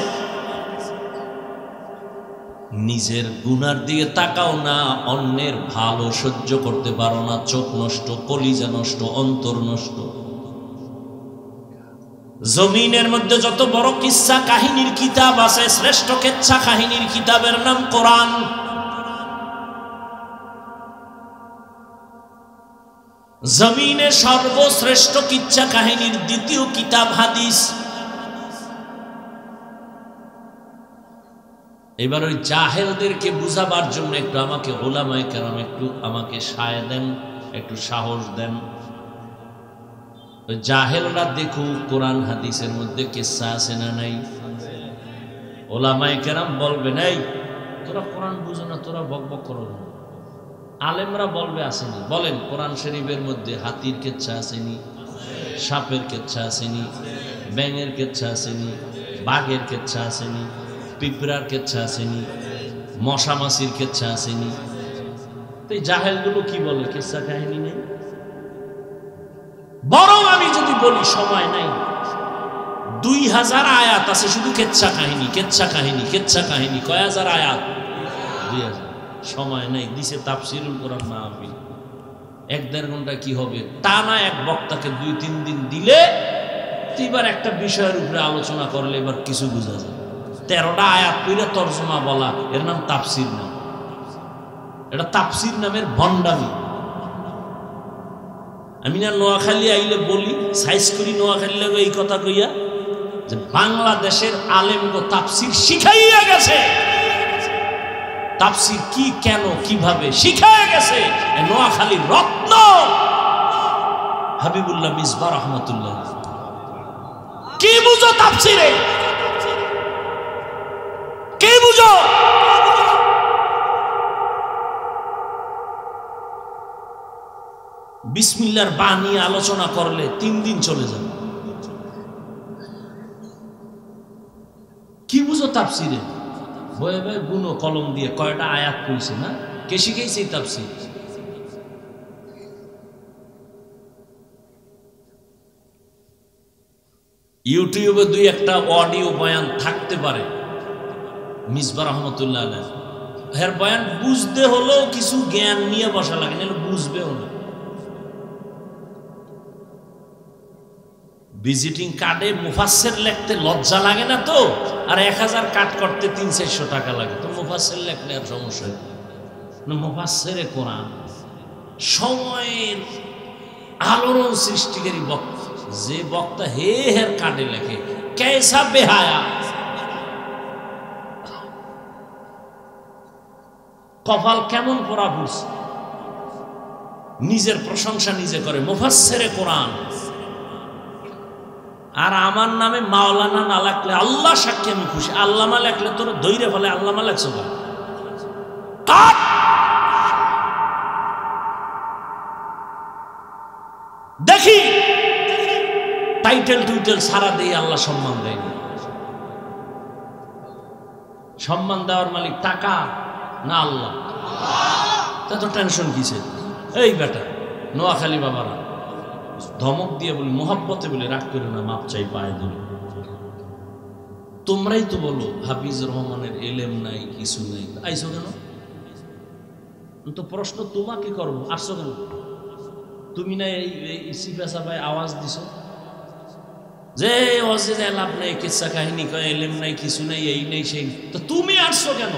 নিজের গুনার দিকে তাকাও না, অন্যের ভালো সহ্য করতে পারো না। চোখ নষ্ট, কলিজা নষ্ট, অন্তর নষ্ট। জমিনের মধ্যে যত বড় কিস্সা কাহিনীর কিতাব আছে, শ্রেষ্ঠ কিস্সা কাহিনীর কিতাবের নাম কোরআন। জমিনে সর্বশ্রেষ্ঠ কিচ্ছা কাহিনীর দ্বিতীয় কিতাব হাদিস। এবার ওই জাহেলদেরকে বুঝাবার জন্য একটু আমাকে ওলামায়ে কেরাম একটু আমাকে সায় দেন, একটু সাহস দেন। ওই জাহেলরা দেখুক কোরআন হাদিসের মধ্যে কিচ্ছা আছে না নাই। ওলামায়ে কেরাম বলবেন, এই তোরা কোরআন বুঝো না, তোরা বকবক করো না। আলেমরা বলবে আসেনি। বলেন, কোরআন শরীফের মধ্যে হাতির কেচ্ছা আসেনি, সাপের কেচ্ছা আসেনি, ব্যাঙের কেচ্ছা আসেনি, বাঘের কেচ্ছা আসেনি, পিঁপড়ার কেচ্ছা আসেনি, মশা মাছির কেচ্ছা আসেনি। তো এই জাহেলগুলো কি বলে? কেচ্ছা কাহিনী নেই। বরং আমি যদি বলি, সময় নাই, 2000 আয়াত আছে শুধু কেচ্ছা কাহিনী, কেচ্ছা কাহিনী, কেচ্ছা কাহিনী। কয় হাজার আয়াত? 2000। সময় নাই, দিছে তাফসিরুল কোরআন মাহফিল। 1-1.5 ঘন্টা কি হবে? টানা এক বক্তাকে 2-3 দিন দিলে এবার একটা বিষয়ের উপরে আলোচনা করলে এবার কিছু বোঝা যায়। 13টা আয়াত পড়ে তরজমা বলা, এর নাম তাফসির না। এটা তাফসির নামের ভণ্ডামি। আমি না নোয়াখালী আইলে বলি, সাইজ করি নোয়াখালী লাগে এই কথা কইয়া যে বাংলাদেশের আলেমগো তাফসির শিখাইয়া গেছে। তাফসীর কি, কেন, কিভাবে শিখায় গেছে নোয়াখালীর রত্ন হাবিবুল্লাহ মিসবাহ রহমাতুল্লাহ। কি বুঝো তাফসীরে, কি বুঝো? বিসমিল্লাহর বা নিয়ে আলোচনা করলে 3 দিন চলে যাবে। কি বুঝো তাফসীরে? বয়ে বয়ে গুনো কলম দিয়ে কয়টা আয়াত কইছে না, কে শিখাইছে এই তাফসীর? ইউটিউবে 2-1টা অডিও বয়ান থাকতে পারে মিসবাহ রহমাতুল্লাহ আলাইহি, এর বয়ান বুঝতে হলেও কিছু জ্ঞান নিয়ে বসা লাগে, নাহলে বুঝবেও না। ভিজিটিং কার্ডে মুফাসসির লিখতে লজ্জা লাগে না তো, আর 1000 কাট করতে 300-400 টাকা লাগে, তো মুফাসসির লিখলে আর সমস্যা না। মুফাসসিরে কোরআন সময়ের আলোড়ন সৃষ্টিকারী বক্তা, যে বক্তা হের কার্ডে লেখে কেসা বেহায়া, কপাল কেমন পড়া বুঝছে, নিজের প্রশংসা নিজে করে মুফাসসিরে কোরআন। আর আমার নামে মাওলানা না লাগলে আল্লাহ সাক্ষী আমি খুশি, আল্লামা লেখলে তোর ধৈর্য ফলে আল্লামা লেখছো না। দেখি টাইটেল টুইটেল সারা দিয়ে আল্লাহ সম্মান দেয়নি। সম্মান দেওয়ার মালিক টাকা না আল্লাহ? তা তো টেনশন কিসে? এই বেটা নোয়াখালী বাবারা ধমক দিয়ে বলি, মোহাব্বতে বলি, রাগ করে না, মাপ চাই পায়ে ধরে। তোমরাই তো বলো হাফিজ রহমানের এলেম নাই, কিছু নাই, আইসো কেন? তো প্রশ্ন তোমাকে করবো, আসছো কেন? তুমি না এই সিপা সাপায় আওয়াজ দিছো যে অজে লাভ নাই, কিচ্ছা কাহিনী কয়, এলেম নাই, কিছু নাই, এই নেই সেই, তো তুমি আসছো কেন?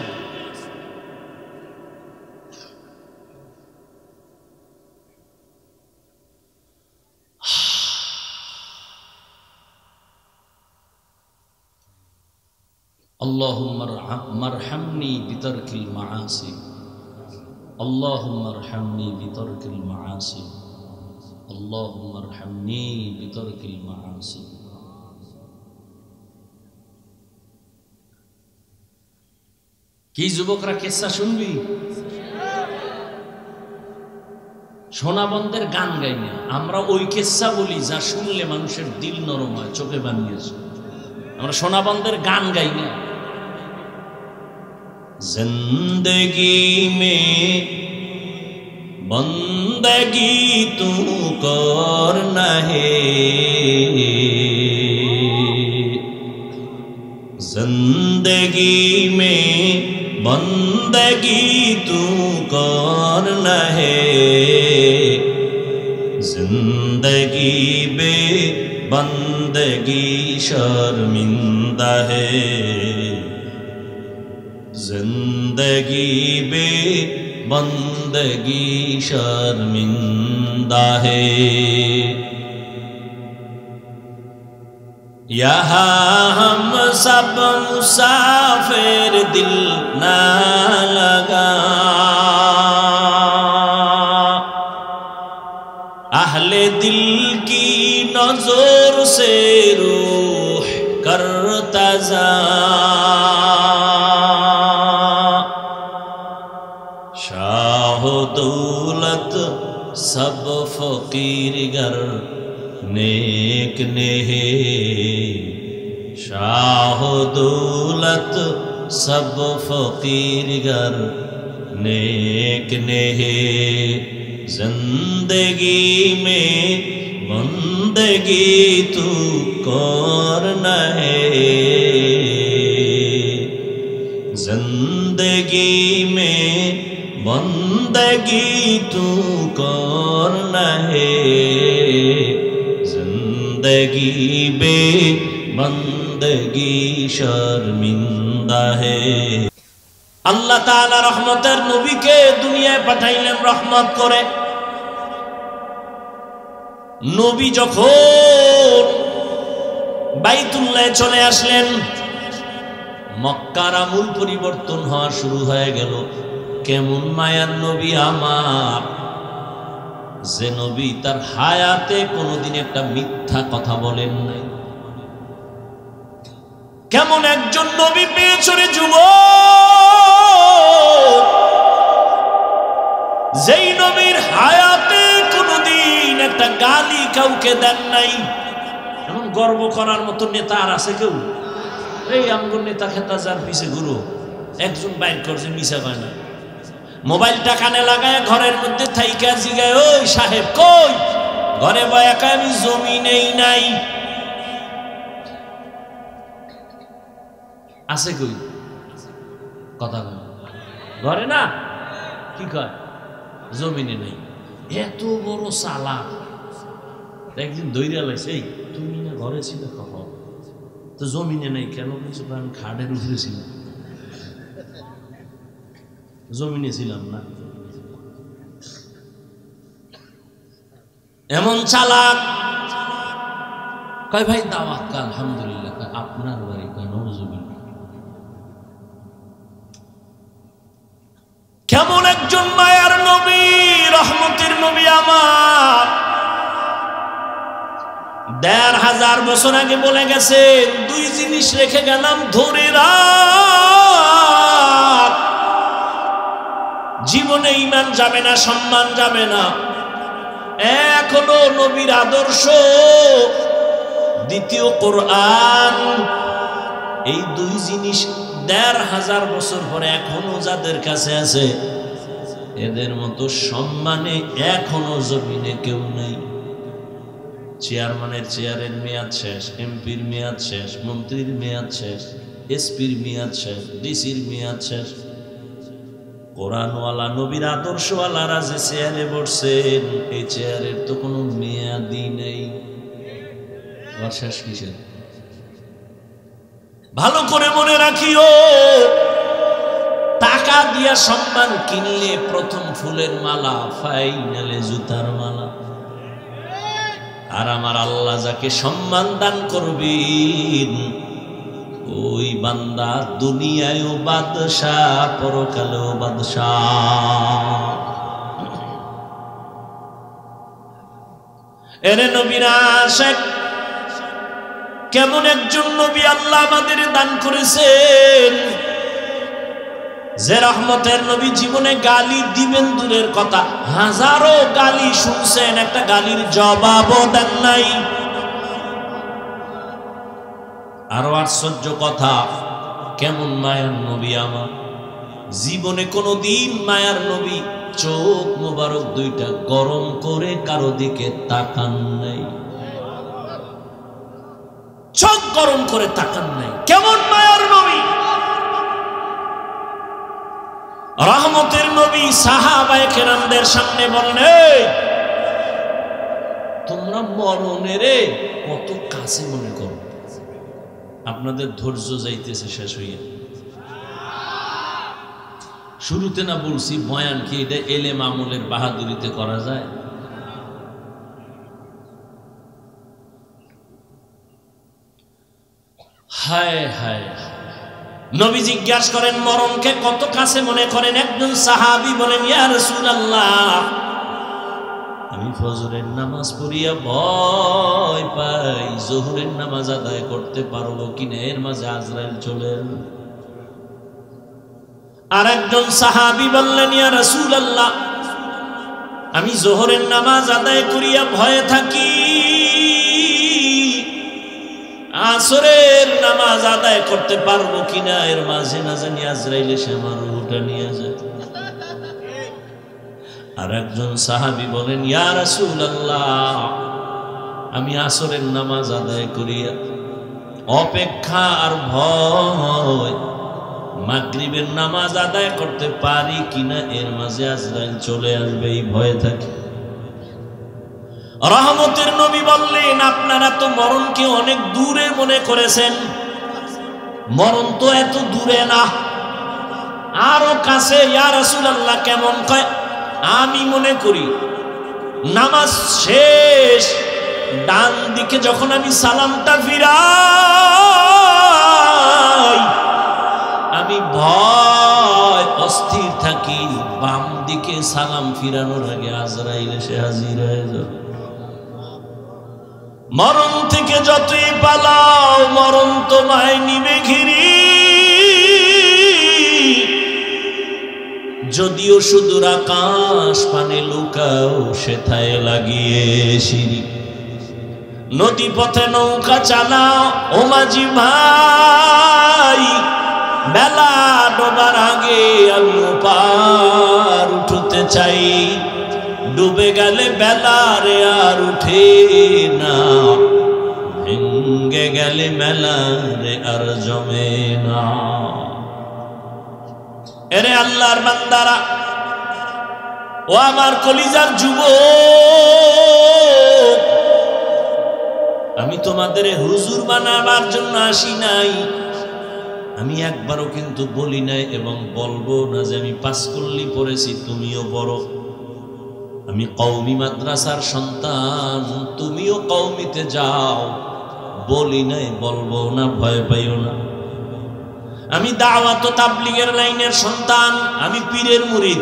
اللهم ارحمني بترك المعاصي اللهم ارحمني بترك المعاصي اللهم ارحمني بترك المعاصي। কি যুবকরা কেসা শুনবি? সোনাবন্দের গান গাই না আমরা, ওই কেসা বলি যা শুনলে মানুষের দিল নরম হয়, চোখে বানিয়েছে। আমরা সোনাবন্দের গান গাই না। जिंदगी में बंदगी तू करना है, जिंदगी में बंदगी तू करना है, जिंदगी बे बंदगी शर्मिंदा है, जिंदगी बे बंदगी शर्मिंदा है। यहाँ हम सब मुसाफिर, दिल ना लगा, अहले दिल की नजर से रूह करता जा, शाह दौलत सब फकीर गर नेक ने है, शाह दौलत सब फकीर गर नेक ने है, जिंदगी में बंदगी तू करना है, जिंदगी में बंदगी तू करना है, जिंदगी बे बंदगी शर्मिंदा है। আল্লাহ তাআলা রহমতের নবীকে দুনিয়ায় পাঠাইলেন রহমত করে। নবী যখন বাইতুল্লাহে চলে আসলেন, মক্কার আমূল পরিবর্তন হওয়া শুরু হয়ে গেল। কেমন মায়ার নবী আমার, যে নবী তার হায়াতে কোনোদিন একটা মিথ্যা কথা বলেন নাই। কেমন একজন নবী পেয়েছ রে যুবক, যেই নবীর হায়াতে কোনোদিন একটা গালি কাউকে দেন নাই। এমন গর্ব করার মতো নেতা আর আছে কেউ? এই আমগুর নেতা খেতা যার পিছে গুরু একজন বাইর করছে, মিশা পায় না। মোবাইলটা কানে লাগায় ঘরের মধ্যে থাইকা জিগায়, ওই সাহেব কই? ঘরে বয়াকা আমি জমি নেই নাই। আছে কই? কথা কয় ঘরে না, কি কয়? জমিনে নেই। এত বড় চালাক। একদিন দৈরা লাইছে, এই তুমি না ঘরে ছিল কখন? তো জমিনে নেই কেন? কিছু আমি খাটের উপরে ছিলাম, জমিনে ছিলাম না। এমন চালাক। কয় ভাই দাওয়াত? আলহামদুলিল্লাহ। আপনার বাড়ি? কয় নওজুবিল্লাহ। কেমন একজন মায়ার নবী, রহমতের নবী আমার, ১৫০০ বছর আগে বলে গেছেন, দুই জিনিস রেখে গেলাম ধরে রাখ, জীবনে ঈমান যাবে না, সম্মান যাবে না। এখনো নবীর আদর্শ, দ্বিতীয় কোরআন। এই দুই জিনিস ১৫০০ বছর পরে এখনো যাদের কাছে আছে, এদের মতো সম্মানে এখনো জমিনে কেউ নেই। চেয়ারম্যানের চেয়ারের মেয়াদ শেষ, এমপির মেয়াদ শেষ, মন্ত্রীর মেয়াদ শেষ, এসপির মেয়াদ শেষ, ডিসির মেয়াদ শেষ। কোরআনওয়ালা নবীর আদর্শওয়ালারা যে চেয়ারে বসছেন, এই চেয়ারের তো কোনো মেয়াদই নেই। শেষ কিসের? ভালো করে মনে রাখিও, টাকা দিয়া সম্মান কিনলে প্রথম ফুলের মালা, ফাইনালে জুতার মালা। আর আমার আল্লাহ যাকে সম্মান দান করবেন, ওই বান্দা দুনিয়ায়ও বাদশাহ, পরকালেও বাদশাহ। এরে নবীরা আশিক, কেমন একজন নবী আল্লাহ আমাদের দান করেছেন, যে রহমতের নবী জীবনে গালি দিবেন দূরের কথা, হাজারো গালি শুনছেন, একটা গালির জবাবও দেন নাই। আরো আশ্চর্য কথা, কেমন মায়ার নবী আমার, জীবনে কোনোদিন মায়ার নবী চোখ মোবারক দুইটা গরম করে কারো দিকে তাকান নাই, চোখ গরম করে তাকান নাই। কেমন মায়ার নবী, রহমতের নবী সাহাবায়ে কেরামদের সামনে বললেন, তোমরা মরণের কত কাছে মনে করো, আপনাদের ধৈর্য যাইতেছে শেষ হইয়া। শুরুতে না বলছি বয়ান কি এটা এলেম আমলের বাহাদুরিতে করা যায়? হায় হায়। নবী জিজ্ঞাসা করেন মরণকে কত কাছে মনে করেন? একজন সাহাবী বলেন, ইয়া রাসূলুল্লাহ, আমি ফজরের নামাজ পড়িয়া ভয় পাই, জোহরের নামাজ আদায় করতে পারবো কিনা, এর মাঝে আজরাইল চলে এলো। আর একজন সাহাবী বললেন, ইয়া রাসূলুল্লাহ, আমি জোহরের নামাজ আদায় করিয়া ভয়ে থাকি, আসরের নামাজ আদায় করতে পারবো কিনা, এর মাঝে না জানি আজরাইল এসে আমার রূহটা নিয়ে যায়। আর একজন সাহাবী বলেন, ইয়া রাসূলুল্লাহ, আমি আসরের নামাজ আদায় করিয়া অপেক্ষা আর ভয়, মাগরিবের নামাজ আদায় করতে পারি কিনা, এর মাঝে আজরাইল চলে আসবে, এই ভয়ে থাকি। রহমতের নবী বললেন, আপনারা তো মরণকে অনেক দূরে মনে করেছেন, মরণ তো এত দূরে না, আরো কাছে। ইয়া রাসূলুল্লাহ, কেমন? কয়, আমি মনে করি নামাজ শেষ, ডান দিকে যখন আমি সালামটা ফিরাই, সালাম ফিরানোর আগে আজরাইল এসে হাজির হয়ে যাবে। মরণ থেকে যতই পালাও মরণ তোমায় নিবে ঘিরি, যদিও সুদূর আকাশ পানে লুকাও সেথায় লাগিয়ে সিঁড়ি। নদী পথে নৌকা চালাও ও মাঝি ভাই, বেলা ডোবার আগে আমি ওপার উঠতে চাই। ডুবে গেলে বেলা রে আর উঠে না, ভেঙ্গে গেলে মেলা রে আর জমে না। এরে আল্লাহর বান্দারা, ও আমার কলিজার যুবক, আমি তোমাদের হুজুর বানাবার জন্য আসি নাই। আমি একবারও কিন্তু বলি নাই এবং বলবো না যে আমি পাঁচকল্লি পড়েছি তুমিও পড়ো। আমি কওমি মাদ্রাসার সন্তান, তুমিও কওমিতে যাও, বলি নাই, বলবো না, ভয় পাইও না। আমি দাওয়াত ও তাবলীগের লাইনের সন্তান, আমি পীরের মুরিদ।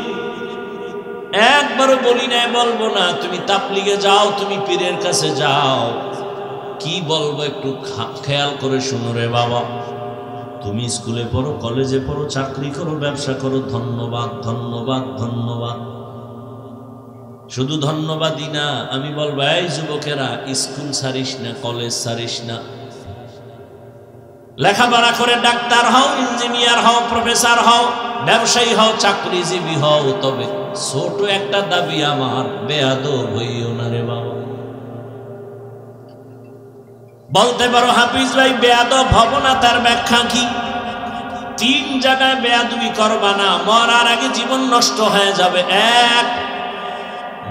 একবারও বলি নাই, বলবো না তুমি তাবলীগে যাও, তুমি পীরের কাছে যাও। কি বলবো একটু খেয়াল করে শুনো রে বাবা। তুমি স্কুলে পড়ো, কলেজে পড়ো, চাকরি করো, ব্যবসা করো, ধন্যবাদ ধন্যবাদ ধন্যবাদ। শুধু ধন্যবাদই না, আমি বলবো এই যুবকেরা, স্কুল ছাড়িস না, কলেজ ছাড়িস না, লেখাপড়া করে ডাক্তার হও, ইঞ্জিনিয়ার হও, প্রফেসর হও, ব্যবসায়ী হও, চাকরিজীবী হও। তবে ছোট একটা দাবি আমার, বেয়াদব হইও না রে বাবা। বলতে পারো হাফিজ ভাই বেয়াদব হব না, তার ব্যাখ্যা কি? 3 জায়গায় বেয়াদবি করবা না, মরার আগে জীবন নষ্ট হয়ে যাবে। 1,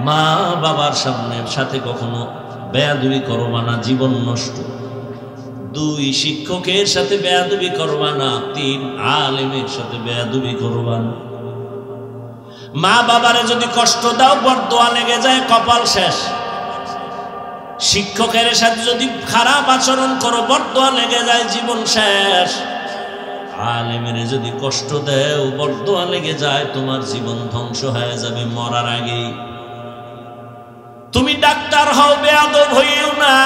মা বাবার সাথে কখনো বেয়াদবি করবা না, জীবন নষ্ট। 2, শিক্ষকের সাথে বেয়াদবি করবা না। 3, আলেমের সাথে বেয়াদবি করবা না। মা বাবারে যদি কষ্ট দাও, বরদোয়া লেগে যায়, কপাল শেষ। শিক্ষকের সাথে যদি খারাপ আচরণ করো, বরদোয়া লেগে যায়, জীবন শেষ। আলেমের যদি কষ্ট দেও, বরদোয়া লেগে যায়, তোমার জীবন ধ্বংস হয়ে যাবে মরার আগেই। তুমি ডাক্তার হও, বেয়াদব হইও না।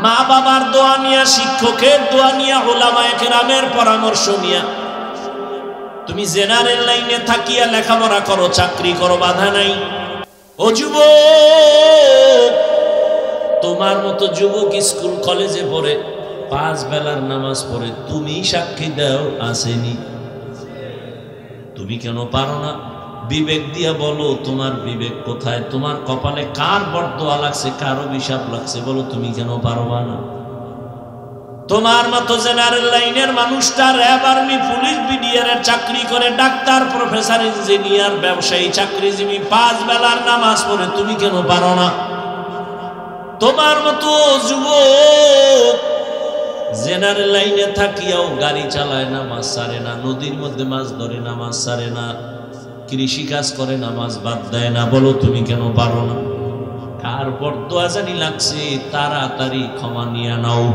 মা বাবার দোয়া নিয়া, শিক্ষকের দোয়া নিয়া, উলামায়ে কেরামের পরামর্শ নিয়া তুমি জেনারেল লাইনে থাকিয়া লেখাপড়া করো, চাকরি করো, বাধা নাই। ও যুবক, তোমার মতো যুবক স্কুল কলেজে পড়ে 5 বেলার নামাজ পড়ে, তুমি সাক্ষী দাও আসেনি। তুমি কেন পারো না? বিবেক দিয়া বলো, তোমার বিবেক কোথায়? তোমার কপালে কার বরদোয়া লাগছে, কার অভিশাপ লাগছে, বলো, তুমি কেন পারবা না? তোমার মতো জেনারেল লাইনের মানুষটা র্যাব, আর্মি, পুলিশ, বিডিআর এর চাকরি করে, ডাক্তার, প্রফেসর, ইঞ্জিনিয়ার, ব্যবসায়ী, চাকরিজীবী, 5 বেলার নামাজ পড়ে, তুমি কেন পারো না? তোমার মতো যুবক জেনারেল লাইনে থাকিয়াও গাড়ি চালায়, নামাজ ছাড়ে না, নদীর মধ্যে মাছ ধরে, নামাজ ছাড়ে না, কৃষি কাজ করে, নামাজ বাদ দেয় না, বলো তুমি কেন পারো না? কার বরদোয়া জানি লাগছে, তাড়াতাড়ি ক্ষমা নিয়ে নাও।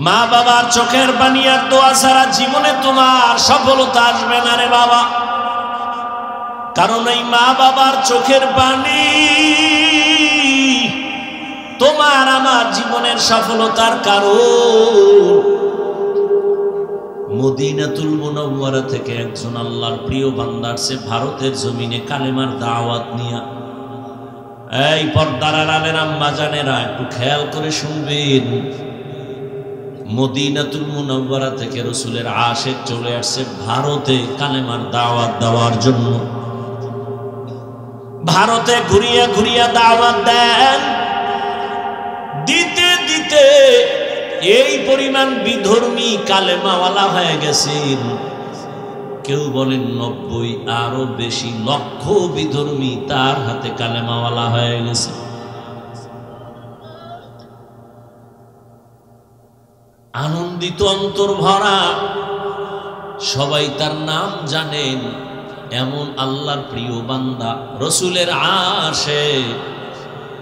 মা বাবার চোখের পানি আর দোয়া ছাড়া জীবনে তোমার সফলতা আসবে না রে বাবা। কারণ এই মা বাবার চোখের পানি তোমার আমার জীবনের সফলতার কারণ। মদিনাতুল মুনাওয়ারা থেকে একজন আল্লাহর প্রিয় বান্দা আসছে ভারতের জমিনে কালেমার দাওয়াত নিয়া। এই পর্দার আড়ালের আম্মা জানেরা, একটু খেয়াল করে শুনবেন। মদিনাতুল মুনাওয়ারা থেকে রাসূলের আশিক চলে আসছে ভারতে কালেমার দাওয়াত দেওয়ার জন্য। ভারতে ঘুরিয়া ঘুরিয়া দাওয়াত দেন, দিতে দিতে এই পরিমাণ বিধর্মী কালেমাওয়ালা হয়ে গেছেন। কেউ বলেন 90, আরো বেশি, লক্ষ বিধর্মী তার হাতে কালেমাওয়ালা হয়ে গেছে। আনন্দিত অন্তর ভরা, সবাই তার নাম জানেন। এমন আল্লাহর প্রিয় বান্দা, রসুলের আশিক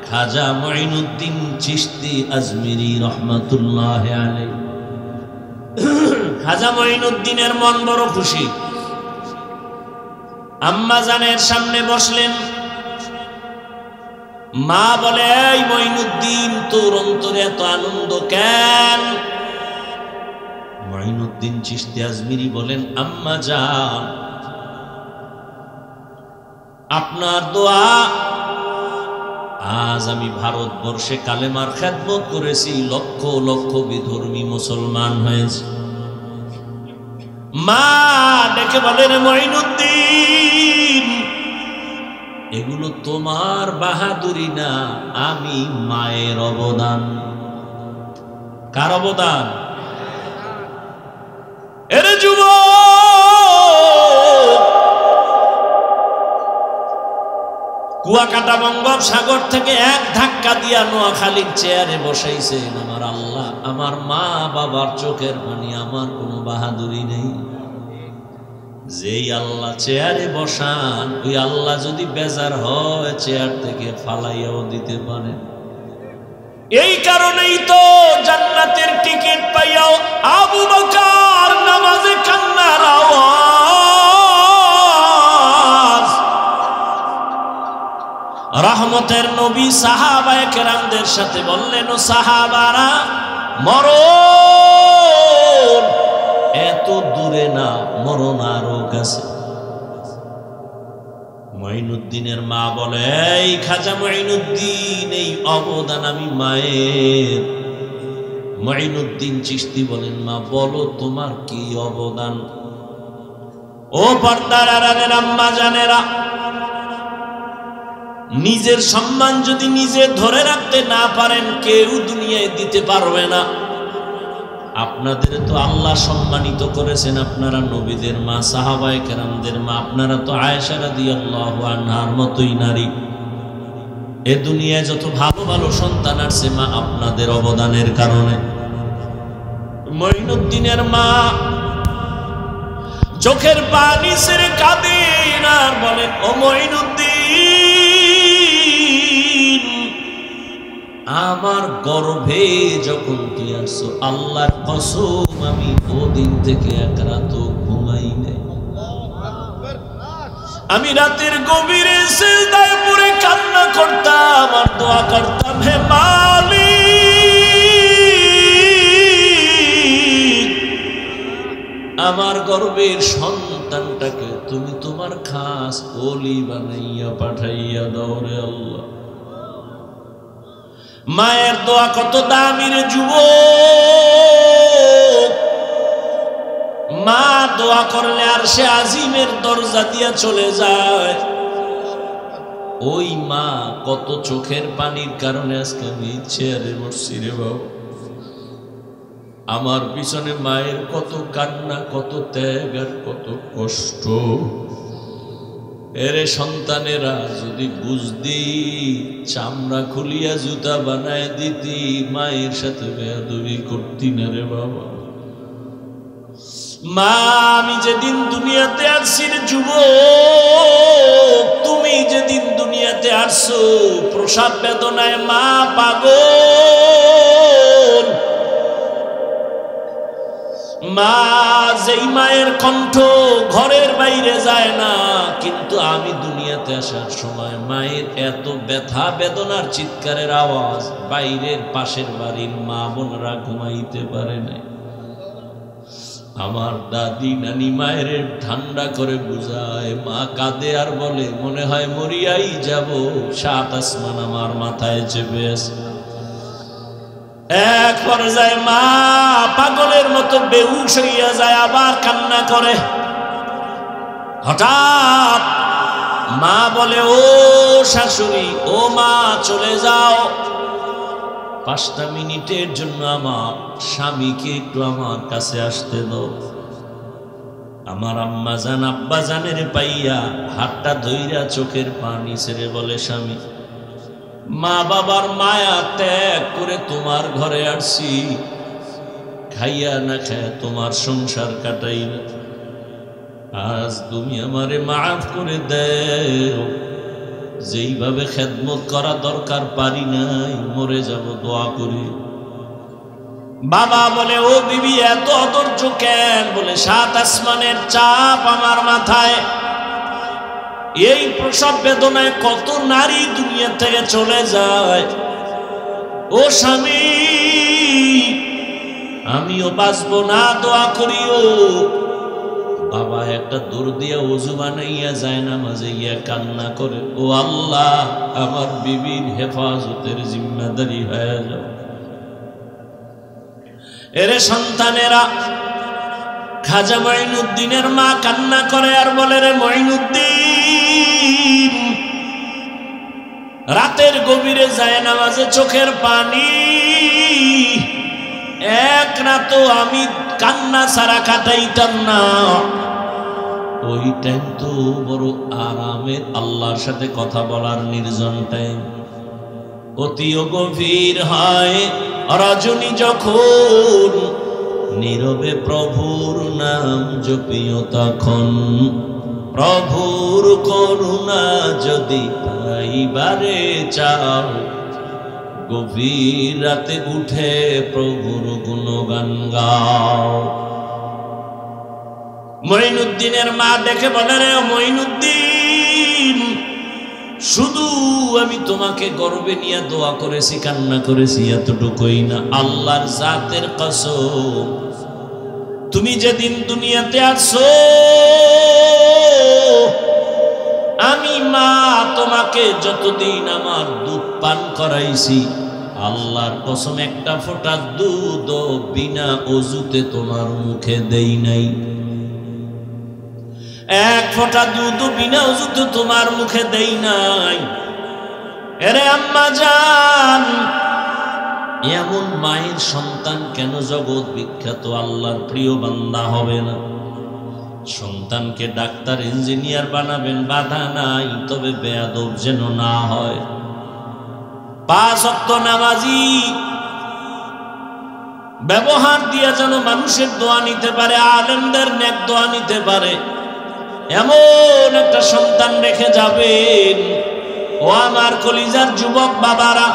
খাজা মুঈনুদ্দিন চিশতি আজমিরি রহমাতুল্লাহ আলাইহি। খাজা মুঈনুদ্দিনের মন বড় খুশি। আম্মা জানের সামনে বসলেন। মা বলে, এই মঈনুদ্দিন, তোর অন্তরে এত আনন্দ কেন? মঈনুদ্দিন চিশতি আজমিরি বলেন, আম্মা জান, আপনার দোয়া আজ আমি ভারতবর্ষে কালেমার খেদমত করেছি, লক্ষ লক্ষ বিধর্মী মুসলমান হয়েছে। মা ডেকে বলেন, মঈনুদ্দিন, এগুলো তোমার বাহাদুরি না, আমি মায়ের অবদান। কার অবদান? এরে যুবক, কুয়াকাটা বঙ্গোপসাগর থেকে এক ধাক্কা দিয়া নোয়াখালীর চেয়ারে বসাইছেন আমার আল্লাহ। আমার মা বাবার চোখের পানি, আমার কোনো বাহাদুরি নেই। যেই আল্লাহ চেয়ারে বসান, ওই আল্লাহ যদি বেজার হয় চেয়ার থেকে ফালাইয়াও দিতে পারেন। এই কারণেই তো জান্নাতের টিকিট পাইয়াও আবু বকর নামাজে কান্নার আওয়াজ। রহমতের নবী সাহাবায়ে কেরামদের সাথে বললেন, ও সাহাবারা, মরণ এত দূরে না, মরণ আরো কাছে। মঈনুদ্দিনের মা বলে, এই খাজা মঈনুদ্দিন, এই অবদান আমি মায়ের। মঈনুদ্দিন চিশতি বলেন, মা বলো তোমার কি অবদান? ও পর্দার আড়ালের আম্মা জানেরা, নিজের সম্মান যদি নিজে ধরে রাখতে না পারেন, কেউ দুনিয়ায় দিতে পারবে না। আপনাদের তো আল্লাহ সম্মানিত করেছেন, আপনারা নবীদের মা, সাহাবায়ে কেরামদের মা, আপনারা তো আয়েশা রাদিয়াল্লাহু আনহার মতোই নারী। এ দুনিয়ায় যত ভালো ভালো সন্তান আসছে, মা আপনাদের অবদানের কারণে। মঈনুদ্দিনের মা চোখের পানি ছেড়ে কাঁদেন আর বলেন, ও মঈনুদ্দিন, আমার গর্ভে যখন তুই আসছো, আল্লাহর কসম আমি ওদিন থেকে এক রাত ঘুমাই নাই। আমি রাতের গভীরে সিজদায় পড়ে কান্না করতাম আর দোয়া করতাম, হে মালিক, আমার গর্ভের সন্তানটাকে তুমি তোমার খাস ওলি বানাইয়া পাঠাইয়া দাও রে আল্লাহ। মায়ের দোয়া কত দামি রে যুবক। মা দোয়া করলে আর সে আজিমের দরজা দিয়া চলে যায়। ওই মা কত চোখের পানির কারণে আজকে আমি চেয়ারে বসছি রে বাবা। আমার পিছনে মায়ের কত কান্না, কত ত্যাগ আর কত কষ্ট। এরে সন্তানেরা, যদি বুঝদি চামড়া খুলিয়া জুতা বানায় দিতি, মায়ের সাথে বেয়াদবি করতি না রে বাবা। মা, আমি যেদিন দুনিয়াতে আসছি রে যুবক, তুমি যেদিন দুনিয়াতে আসছো, প্রসাব বেদনায় মা পাগল। মা, যেই মায়ের কণ্ঠ ঘরের বাইরে যায় না, কিন্তু আমি দুনিয়াতে আসার সময় মায়ের এত ব্যথা বেদনার চিৎকারের আওয়াজ বাইরের পাশের বাড়ির মা বোনরা ঘুমাইতে পারে না। আমার দাদি নানি মায়ের ঠান্ডা করে বুঝায়, মা কাঁদে আর বলে, মনে হয় মরিয়াই যাব, সাত আসমান আমার মাথায় চেপে আছে। এক পর্যায়ে মা পাগলের মতো বেহুশ হইয়া যায়, আবার কান্না করে। হঠাৎ মা বলে, ও শাশুড়ি, ও মা, চলে যাও, 5টা মিনিটের জন্য আমার স্বামীকে একটু আমার কাছে আসতে দাও। আমার আম্মা জান আব্বা জানের পাইয়া হাতটা ধইরা চোখের পানি ছেড়ে বলে, স্বামী, মা বাবার মায়া ত্যাগ করে তোমার ঘরে আসছি, খাইয়া না খায়া তোমার সংসার কাটাই না। আজ তুমি আমারে মাফ করে দেও, যেইভাবে খেদমত করা দরকার পারি নাই, মরে যাব, দোয়া করি। বাবা বলে, ও বিবি, এত অধৈর্য কেন? বলে, 7 আসমানের চাপ আমার মাথায়। এই প্রসব বেদনায় কত নারী দুনিয়া থেকে চলে যায়। ও স্বামী, আমিও বাঁচবো না, দোয়া করিও। বাবা একটা দূর দিয়া ওযু বানাইয়া যায় নামাজে গিয়া কান্না করে, ও আল্লাহ আমার বিবির হেফাজতের জিম্মাদারি হয়ে যাও। এরে সন্তানেরা, খাজা মঈনুদ্দিনের মা কান্না করে আর বলে, রে মঈনুদ্দিন, রাতের গভীরে যায় নামাজে চোখের পানি, এক রাতও আমি কান্না ছাড়া কাটাইতাম না। ওই টাইম তো বড় আরামের, আল্লাহর সাথে কথা বলার নির্জন টাইম। অতিও গভীর হয় রজনী যখন, নীরবে প্রভুর নাম জপিও তখন। প্রভুর করুণা যদি পাইবারে চাও, গভীর রাতে উঠে প্রভুর গুণগান গাও। মঈনুদ্দিনের মা দেখে বলে, রে মঈনুদ্দিন, শুধু আমি তোমাকে গর্বে নিয়ে দোয়া করেছি, কান্না করেছি, এতটুকুই না, আল্লাহর জাতের কসম, তুমি যেদিন দুনিয়াতে আসছো আমি মা তোমাকে যতদিন আমার দুধ পান করাইছি, আল্লাহর কসম একটা ফোঁটা দুধ বিনা ওযুতে তোমার মুখে দেই নাই। এক ফোঁটা দুধ বিনা ওযুতে তোমার মুখে দেই নাই। এরে আম্মা জান, এমন মায়ের সন্তান কেন জগৎ বিখ্যাত আল্লাহর প্রিয় বান্দা হবে না? সন্তানকে ডাক্তার ইঞ্জিনিয়ার বানাবেন, বাধা নাই, তবে বেয়াদব যেন না হয়। 5 ওয়াক্ত নামাজি ব্যবহার দিয়া যেন মানুষের দোয়া নিতে পারে, আলেমদের নেক দোয়া নিতে পারে, এমন একটা সন্তান রেখে যাবেন। ও আমার কলিজার যুবক বাবারা,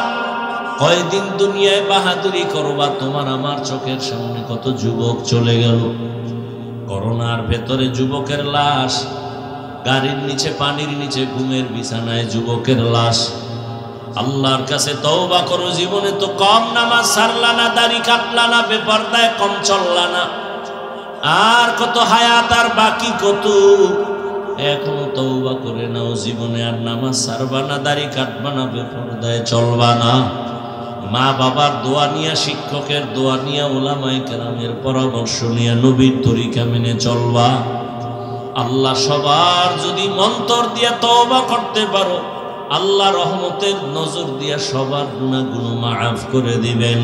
কয়দিন দুনিয়ায় বাহাদুরি করবা? তোমার আমার চোখের সামনে কত যুবক চলে গেল। করোনার ভেতরে যুবকের লাশ, গাড়ির নিচে, পানির নিচে, ঘুমের বিছানায় যুবকের লাশ। আল্লাহর কাছে তওবা করো, জীবনে তো কম নামাজ ছাড়লা না, দাড়ি কাটলা না, বেপরদায় কম চললা না, আর কত হায়াত আর বাকি কত, এখনো তওবা করে নাও। জীবনে আর নামাজ ছাড়বা না, দাড়ি কাটবা না, বেপরদায় চলবা না। মা বাবার দোয়া নিয়া, শিক্ষকের দোয়া নিয়া, উলামায়ে কেরামের পরামর্শ নিয়া নবীর তরিকা মেনে চলবা। আল্লাহ সবার যদি মন্তর দিয়া তওবা করতে পারো, আল্লাহ রহমতের নজর দিয়া সবার গুনাহগুলো মাফ করে দিবেন।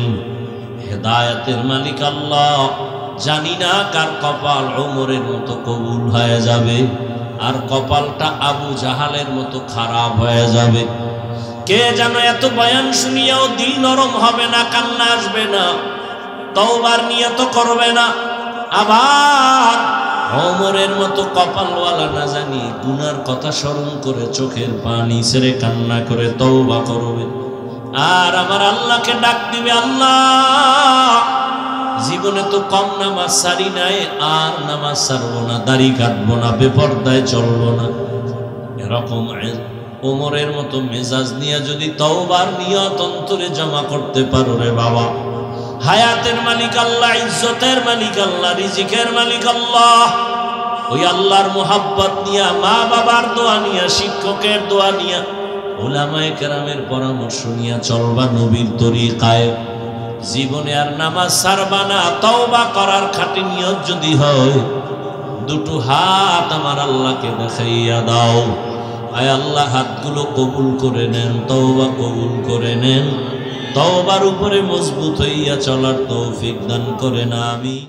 হেদায়েতের মালিক আল্লাহ। জানি না কার কপাল ওমরের মতো কবুল হয়ে যাবে, আর কপালটা আবু জাহালের মতো খারাপ হয়ে যাবে। কে যেন এত বয়ান শুনিয়াও দিল নরম হবে না, কান্না আসবে না, তওবার নিয়ত করবে না, আবার ওমরের মতো কপালওয়ালা না জানি গুনার কথা স্মরণ করে চোখের পানি ছেড়ে কান্না করে তওবা করবে, আর আমার আল্লাহকে ডাক দিবে, আল্লাহ জীবনে তো কম নামাজ সারি নাই, আর নামাজ ছাড়বো না, দাড়ি কাটবো না, বেপরদায় চলবো না। এরকম ওমরের মতো মেজাজ নিয়ে যদি তওবার নিয়ত অন্তরে জমা করতে পারো রে বাবা, হায়াতের মালিক আল্লাহ, ইজ্জতের মালিক আল্লাহ, রিজিকের মালিক আল্লাহ, ওই আল্লাহর মুহাব্বত নিয়া, মা বাবার দোয়া নিয়া, শিক্ষকের দোয়া নিয়া, উলামায়ে কেরামের পরামর্শ নিয়া চলবা নবীর তরিকায়। জীবনে আর নামাজ ছাড়বা না। তওবা করার খাঁটি নিয়ত যদি হয়, দুটো হাত আমার আল্লাহকে দেখাইয়া দাও। আয় আল্লাহ, হাতগুলো কবুল করে নেন, তওবা কবুল করে নেন, তওবার উপরে মজবুত হইয়া চলার তৌফিক দান করেন, আমিন।